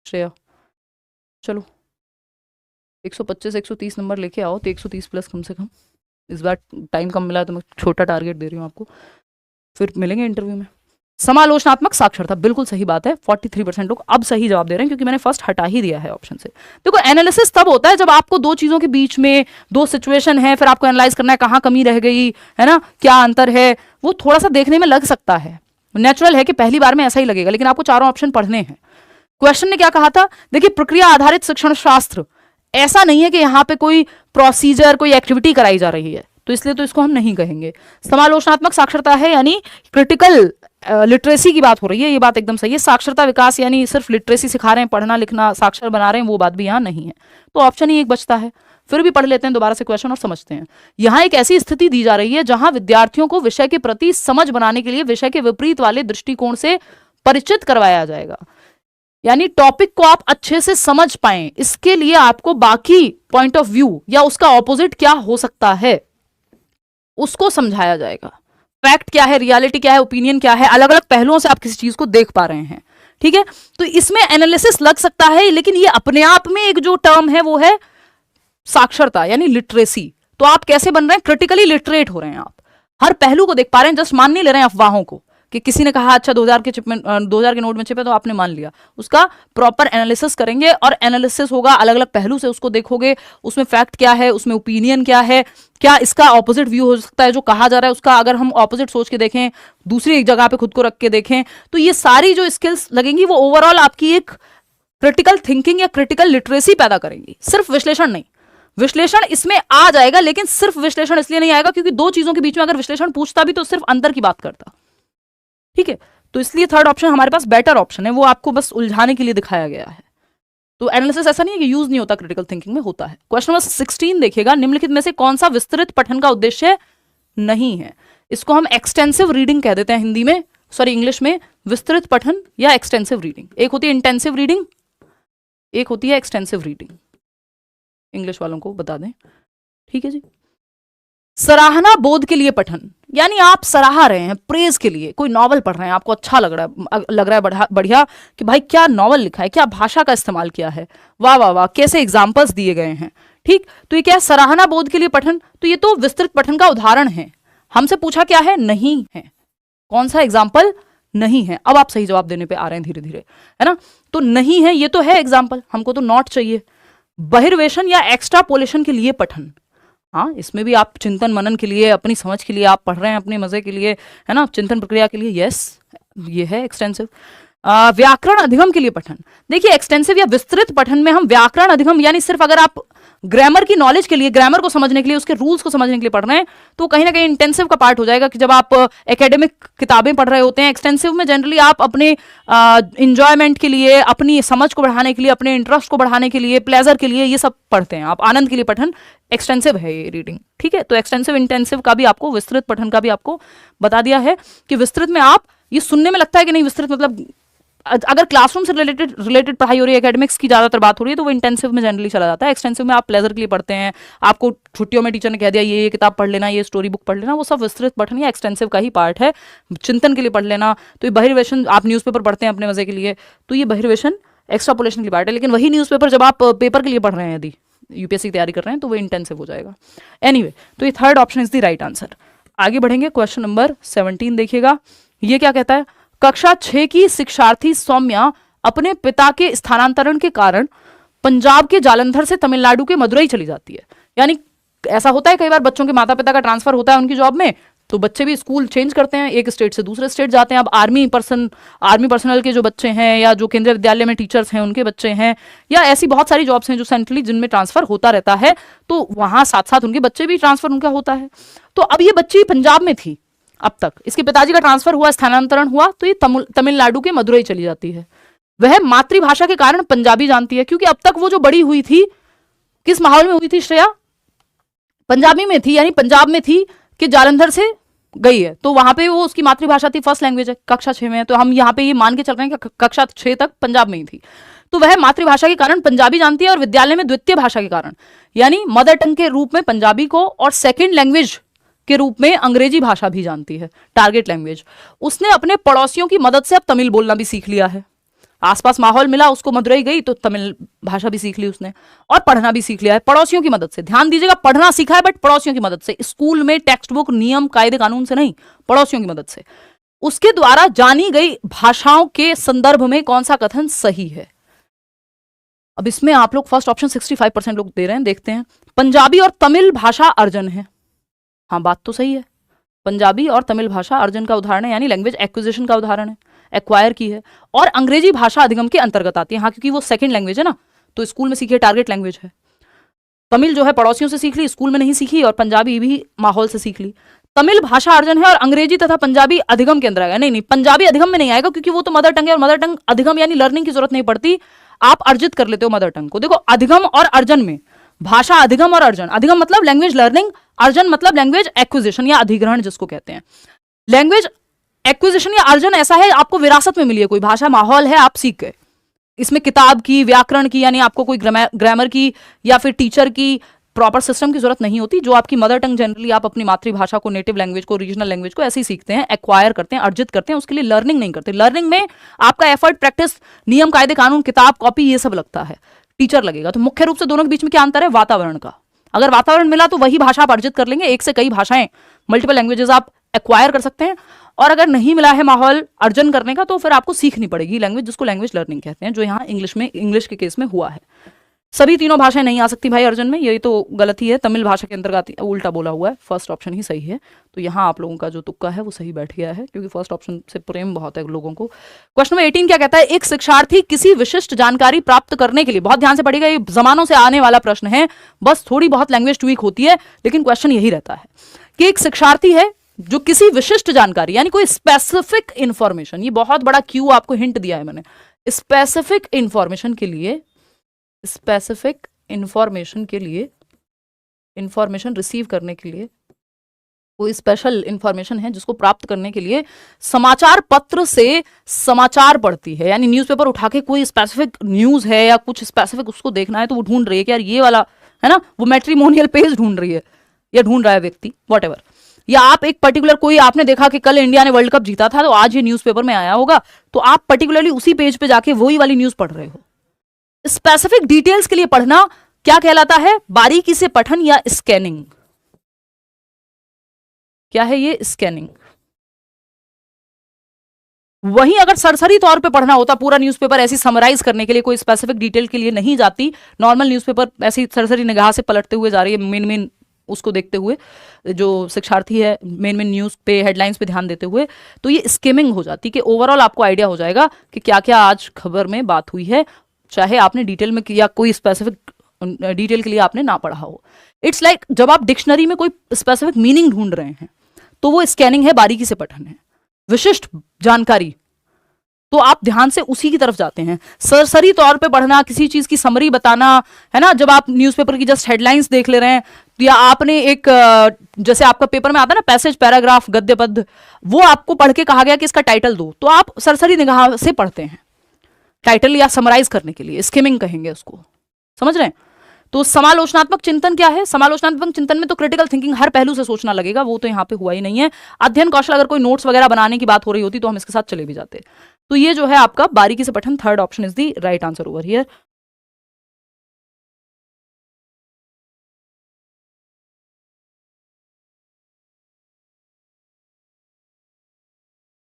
[SPEAKER 1] Shreya. चलो 125 130 नंबर लेके आओ तो 130 प्लस कम से कम। इस बार टाइम कम मिला तो मैं छोटा टारगेट दे रही हूँ आपको, फिर मिलेंगे इंटरव्यू में। समालोचनात्मक साक्षरता, बिल्कुल सही बात है। 43% लोग अब सही जवाब दे रहे हैं क्योंकि मैंने फर्स्ट हटा ही दिया है ऑप्शन से। देखो एनालिसिस तब होता है जब आपको दो चीजों के बीच में दो सिचुएशन है, फिर आपको एनालाइज करना है कहाँ कमी रह गई है ना, क्या अंतर है, वो थोड़ा सा देखने में लग सकता है, नेचुरल है कि पहली बार में ऐसा ही लगेगा, लेकिन आपको चारों ऑप्शन पढ़ने हैं। क्वेश्चन ने क्या कहा था, देखिए प्रक्रिया आधारित शिक्षण शास्त्र, ऐसा नहीं है कि यहाँ पे कोई प्रोसीजर कोई एक्टिविटी कराई जा रही है, तो इसलिए तो इसको हम नहीं कहेंगे। समालोचनात्मक साक्षरता है यानी क्रिटिकल लिटरेसी की बात हो रही है, ये बात एकदम सही है। साक्षरता विकास यानी सिर्फ लिटरेसी सिखा रहे हैं, पढ़ना लिखना साक्षर बना रहे हैं, वो बात भी यहाँ नहीं है। तो ऑप्शन ही एक बचता है। फिर भी पढ़ लेते हैं दोबारा से क्वेश्चन और समझते हैं। यहाँ एक ऐसी स्थिति दी जा रही है जहां विद्यार्थियों को विषय के प्रति समझ बनाने के लिए विषय के विपरीत वाले दृष्टिकोण से परिचित करवाया जाएगा, यानी टॉपिक को आप अच्छे से समझ पाएं, इसके लिए आपको बाकी पॉइंट ऑफ व्यू या उसका ऑपोजिट क्या हो सकता है उसको समझाया जाएगा। फैक्ट क्या है, रियलिटी क्या है, ओपिनियन क्या है, अलग अलग पहलुओं से आप किसी चीज को देख पा रहे हैं। ठीक है, तो इसमें एनालिसिस लग सकता है, लेकिन ये अपने आप में एक जो टर्म है वो है साक्षरता यानी लिटरेसी। तो आप कैसे बन रहे हैं, क्रिटिकली लिटरेट हो रहे हैं, आप हर पहलू को देख पा रहे हैं, जस्ट मान नहीं ले रहे हैं अफवाहों को कि किसी ने कहा अच्छा 2000 के चिप में 2000 के नोट में चिप है तो आपने मान लिया। उसका प्रॉपर एनालिसिस करेंगे और एनालिसिस होगा अलग अलग पहलू से, उसको देखोगे उसमें फैक्ट क्या है, उसमें ओपिनियन क्या है, क्या इसका ऑपोजिट व्यू हो सकता है जो कहा जा रहा है उसका, अगर हम ऑपोजिट सोच के देखें, दूसरी एक जगह पे खुद को रख के देखें, तो ये सारी जो स्किल्स लगेंगी वो ओवरऑल आपकी एक क्रिटिकल थिंकिंग या क्रिटिकल लिटरेसी पैदा करेंगी। सिर्फ विश्लेषण नहीं, विश्लेषण इसमें आ जाएगा, लेकिन सिर्फ विश्लेषण इसलिए नहीं आएगा क्योंकि दो चीजों के बीच में अगर विश्लेषण पूछता भी तो सिर्फ अंतर की बात करता। ठीक है, तो इसलिए थर्ड ऑप्शन हमारे पास बेटर ऑप्शन है, वो आपको बस उलझाने के लिए दिखाया गया है। तो एनालिसिस ऐसा नहीं है कि यूज नहीं होता, क्रिटिकल थिंकिंग में होता है। क्वेश्चन नंबर 16 देखिएगा, निम्नलिखित में से कौन सा विस्तृत पठन का उद्देश्य नहीं है। इसको हम एक्सटेंसिव रीडिंग कह देते हैं हिंदी में, सॉरी इंग्लिश में, विस्तृत पठन या एक्सटेंसिव रीडिंग। एक होती है इंटेंसिव रीडिंग, एक होती है एक्सटेंसिव रीडिंग, इंग्लिश वालों को बता दें। ठीक है जी। सराहना बोध के लिए पठन, यानी आप सराहा रहे हैं, प्रेज के लिए कोई नॉवल पढ़ रहे हैं, आपको अच्छा लग रहा है बढ़िया कि भाई क्या नॉवल लिखा है, क्या भाषा का इस्तेमाल किया है, वाह वाह वाह, कैसे एग्जाम्पल्स दिए गए हैं। ठीक, तो ये क्या है, सराहना बोध के लिए पठन, तो ये तो विस्तृत पठन का उदाहरण है। हमसे पूछा क्या है, नहीं है, कौन सा एग्जाम्पल, नहीं है। अब आप सही जवाब देने पे आ रहे हैं धीरे धीरे, है ना। तो नहीं है, ये तो है एग्जाम्पल, हमको तो नॉट चाहिए। बहिर्वेशन या एक्स्ट्रापोलेशन के लिए पठन, हाँ इसमें भी आप चिंतन मनन के लिए, अपनी समझ के लिए आप पढ़ रहे हैं, अपने मजे के लिए, है ना, चिंतन प्रक्रिया के लिए, यस ये है एक्सटेंसिव। व्याकरण अधिगम के लिए पठन, देखिए एक्सटेंसिव या विस्तृत पठन में हम व्याकरण अधिगम यानी सिर्फ अगर आप ग्रामर की नॉलेज के लिए, ग्रामर को समझने के लिए, उसके रूल्स को समझने के लिए पढ़ रहे हैं तो कहीं ना कहीं इंटेंसिव का पार्ट हो जाएगा कि जब आप एकेडमिक किताबें पढ़ रहे होते हैं। एक्सटेंसिव में जनरली आप अपने इंजॉयमेंट के लिए, अपनी समझ को बढ़ाने के लिए, अपने इंटरेस्ट को बढ़ाने के लिए, प्लेजर के लिए ये सब पढ़ते हैं आप, आनंद के लिए पठन एक्सटेंसिव है ये रीडिंग। ठीक है, तो एक्सटेंसिव इंटेंसिव का भी आपको, विस्तृत पठन का भी आपको बता दिया है कि विस्तृत में आप, ये सुनने में लगता है कि नहीं विस्तृत मतलब अगर क्लासरूम से रिलेटेड पढ़ाई हो रही है, एकेडमिक्स की ज्यादातर बात हो रही है तो वो इंटेंसिव में जनरली चला जाता है। एक्सटेंसिव में आप प्लेजर के लिए पढ़ते हैं, आपको छुट्टियों में टीचर ने कह दिया ये किताब पढ़ लेना, ये स्टोरी बुक पढ़ लेना, वो सब विस्तृत पठन या एक्सटेंसिव का ही पार्ट है। चिंतन के लिए पढ़ लेना, तो ये बहिर्वेशन, आप न्यूज़पेपर पढ़ते हैं अपने मजे के लिए, तो ये बहिर्वेशन एक्स्ट्रापोलेशन के लिए पार्ट है। लेकिन वही न्यूज़पेपर जब आप पेपर के लिए पढ़ रहे हैं, यदि यूपीएससी की तैयारी कर रहे हैं तो वो इंटेंसिव हो जाएगा। एनीवे, तो ये third option is the right answer. आगे बढ़ेंगे, क्वेश्चन नंबर 17 देखिएगा, ये क्या कहता है, कक्षा 6 की शिक्षार्थी सौम्या अपने पिता के स्थानांतरण के कारण पंजाब के जालंधर से तमिलनाडु के मदुरई चली जाती है। यानी ऐसा होता है कई बार बच्चों के माता पिता का ट्रांसफर होता है उनकी जॉब में, तो बच्चे भी स्कूल चेंज करते हैं, एक स्टेट से दूसरे स्टेट जाते हैं। अब आर्मी पर्सनल के जो बच्चे हैं, या जो केंद्रीय विद्यालय में टीचर्स हैं उनके बच्चे हैं, या ऐसी बहुत सारी जॉब्स हैं जो सेंट्रली जिनमें ट्रांसफर होता रहता है, तो वहां साथ साथ उनके बच्चे भी ट्रांसफर उनका होता है। तो अब ये बच्ची पंजाब में थी अब तक, इसके पिताजी का ट्रांसफर हुआ, स्थानांतरण हुआ, तो ये तमिलनाडु के मदुरई चली जाती है। वह मातृभाषा के कारण पंजाबी जानती है, क्योंकि अब तक वो जो बड़ी हुई थी किस माहौल में हुई थी श्रेया, पंजाबी में थी, यानी पंजाब में थी कि जालंधर से गई है, तो वहां पे वो उसकी मातृभाषा थी, फर्स्ट लैंग्वेज है, कक्षा 6 में है, तो हम यहाँ पे ये मान के चल रहे हैं कि कक्षा 6 तक पंजाब में ही थी। तो वह मातृभाषा के कारण पंजाबी जानती है और विद्यालय में द्वितीय भाषा के कारण, यानी मदर टंग के रूप में पंजाबी को और सेकेंड लैंग्वेज के रूप में अंग्रेजी भाषा भी जानती है, टारगेट लैंग्वेज। उसने अपने पड़ोसियों की मदद से अब तमिल बोलना भी सीख लिया है। आसपास माहौल मिला, उसको मदुरई गई तो तमिल भाषा भी सीख ली उसने, और पढ़ना भी सीख लिया है पड़ोसियों की मदद से। ध्यान दीजिएगा, पढ़ना सीखा है बट पड़ोसियों की मदद से, स्कूल में टेक्स्ट बुक नियम कायदे कानून से नहीं, पड़ोसियों की मदद से। उसके द्वारा जानी गई भाषाओं के संदर्भ में कौन सा कथन सही है? अब इसमें आप लोग फर्स्ट ऑप्शन 65% लोग दे रहे हैं, देखते हैं। पंजाबी और तमिल भाषा अर्जन है। हाँ, बात तो सही है, पंजाबी और तमिल भाषा अर्जन का उदाहरण है, यानी लैंग्वेज एक्विजिशन का उदाहरण है, एक्वायर की है। और अंग्रेजी भाषा अधिगम के अंतर्गत आती है, हाँ, क्योंकि वो सेकंड लैंग्वेज है ना, तो स्कूल में सीखी है, टारगेट लैंग्वेज है। तमिल जो है पड़ोसियों से सीख ली, स्कूल में नहीं सीखी, और पंजाबी भी माहौल से सीख ली। तमिल भाषा अर्जन है और अंग्रेजी तथा पंजाबी अधिगम के अंदर आएगा। नहीं, पंजाबी अधिगम में नहीं आएगा, क्योंकि वो तो मदर टंग है, और मदर टंग अधिगम यानी लर्निंग की जरूरत नहीं पड़ती, आप अर्जित कर लेते हो मदर टंग को। देखो, अधिगम और अर्जन में, भाषा अधिगम और अर्जन, अधिगम मतलब लैंग्वेज लर्निंग, अर्जन मतलब लैंग्वेज एक्विजिशन या अधिग्रहण जिसको कहते हैं। लैंग्वेज एक्विजिशन या अर्जन ऐसा है, आपको विरासत में मिली है कोई भाषा, माहौल है, आप सीख गए। इसमें किताब की, व्याकरण की, यानी आपको कोई ग्रामर की या फिर टीचर की प्रॉपर सिस्टम की जरूरत नहीं होती। जो आपकी मदर टंग, जनरली आप अपनी मातृभाषा को, नेटिव लैंग्वेज को, रीजनल लैंग्वेज को ऐसे ही सीखते हैं, एक्वायर करते हैं, अर्जित करते हैं, उसके लिए लर्निंग नहीं करते। लर्निंग में आपका एफर्ट, प्रैक्टिस, नियम कायदे कानून, किताब कॉपी, ये सब लगता है, टीचर लगेगा। तो मुख्य रूप से दोनों के बीच में क्या अंतर है? वातावरण का। अगर वातावरण मिला तो वही भाषा आप अर्जित कर लेंगे, एक से कई भाषाएं, मल्टीपल लैंग्वेजेस आप एक्वायर कर सकते हैं। और अगर नहीं मिला है माहौल अर्जन करने का, तो फिर आपको सीखनी पड़ेगी लैंग्वेज, जिसको लैंग्वेज लर्निंग कहते हैं, जो यहाँ इंग्लिश के केस में हुआ है। सभी तीनों भाषाएं नहीं आ सकती भाई अर्जन में, यही तो गलती है, तमिल भाषा के अंतर्गत उल्टा बोला हुआ है, फर्स्ट ऑप्शन ही सही है। तो यहाँ आप लोगों का जो तुक्का है वो सही बैठ गया है, क्योंकि फर्स्ट ऑप्शन से प्रेम बहुत है लोगों को। क्वेश्चन नंबर 18 क्या कहता है? एक शिक्षार्थी किसी विशिष्ट जानकारी प्राप्त करने के लिए, बहुत ध्यान से पढ़िएगा, ये जमानों से आने वाला प्रश्न है, बस थोड़ी बहुत लैंग्वेज ट्वीक होती है, लेकिन क्वेश्चन यही रहता है कि एक शिक्षार्थी है जो किसी विशिष्ट जानकारी, यानी कोई स्पेसिफिक इंफॉर्मेशन, ये बहुत बड़ा क्यू आपको हिंट दिया है मैंने, स्पेसिफिक इंफॉर्मेशन के लिए, स्पेसिफिक इंफॉर्मेशन के लिए, इंफॉर्मेशन रिसीव करने के लिए, कोई स्पेशल इंफॉर्मेशन है जिसको प्राप्त करने के लिए समाचार पत्र से समाचार पढ़ती है, यानी न्यूज़पेपर उठा के कोई स्पेसिफिक न्यूज़ है या कुछ स्पेसिफिक उसको देखना है, तो वो ढूंढ रही है कि यार ये वाला है ना, वो मैट्रिमोनियल पेज ढूंढ रही है या ढूंढ रहा है व्यक्ति, व्हाटएवर। या आप एक पर्टिकुलर, कोई आपने देखा कि कल इंडिया ने वर्ल्ड कप जीता था, तो आज ये न्यूज़पेपर में आया होगा, तो आप पर्टिकुलरली उसी पेज पे जाके वही वाली न्यूज़ पढ़ रहे हो। स्पेसिफिक डिटेल्स के लिए पढ़ना क्या कहलाता है? बारीकी से पठन या स्कैनिंग। क्या है ये? स्कैनिंग। वहीं अगर सरसरी तौर पे पढ़ना होता, पूरा न्यूज़पेपर ऐसी समराइज करने के लिए, कोई स्पेसिफिक डिटेल के लिए नहीं जाती, नॉर्मल न्यूज़पेपर ऐसी सरसरी निगाह से पलटते हुए जा रही है, मेन उसको देखते हुए, जो शिक्षार्थी है मेन न्यूज़ पे, हेडलाइंस पे ध्यान देते हुए, तो ये स्किमिंग हो जाती कि ओवरऑल आपको आइडिया हो जाएगा कि क्या क्या आज खबर में बात हुई है, चाहे आपने डिटेल में या कोई स्पेसिफिक डिटेल के लिए आपने ना पढ़ा हो। इट्स लाइक जब आप डिक्शनरी में कोई स्पेसिफिक मीनिंग ढूंढ रहे हैं, तो वो स्कैनिंग है, बारीकी से पठन है, विशिष्ट जानकारी, तो आप ध्यान से उसी की तरफ जाते हैं। सरसरी तौर पे पढ़ना, किसी चीज की समरी बताना, है ना, जब आप न्यूज़पेपर की जस्ट हेडलाइंस देख ले रहे हैं, या आपने एक, जैसे आपका पेपर में आता है ना पैसेज, पैराग्राफ, गद्य पद्य, वो आपको पढ़ के कहा गया कि इसका टाइटल दो, तो आप सरसरी निगाह से पढ़ते हैं टाइटल या समराइज करने के लिए, स्किमिंग कहेंगे उसको, समझ रहे हैं? तो समालोचनात्मक चिंतन क्या है? समालोचनात्मक चिंतन में तो क्रिटिकल थिंकिंग, हर पहलू से सोचना लगेगा, वो तो यहाँ पे हुआ ही नहीं है। अध्ययन कौशल, अगर कोई नोट्स वगैरह बनाने की बात हो रही होती तो हम इसके साथ चले भी जाते। तो ये जो है आपका बारीकी से पठन, third option is the right answer over here.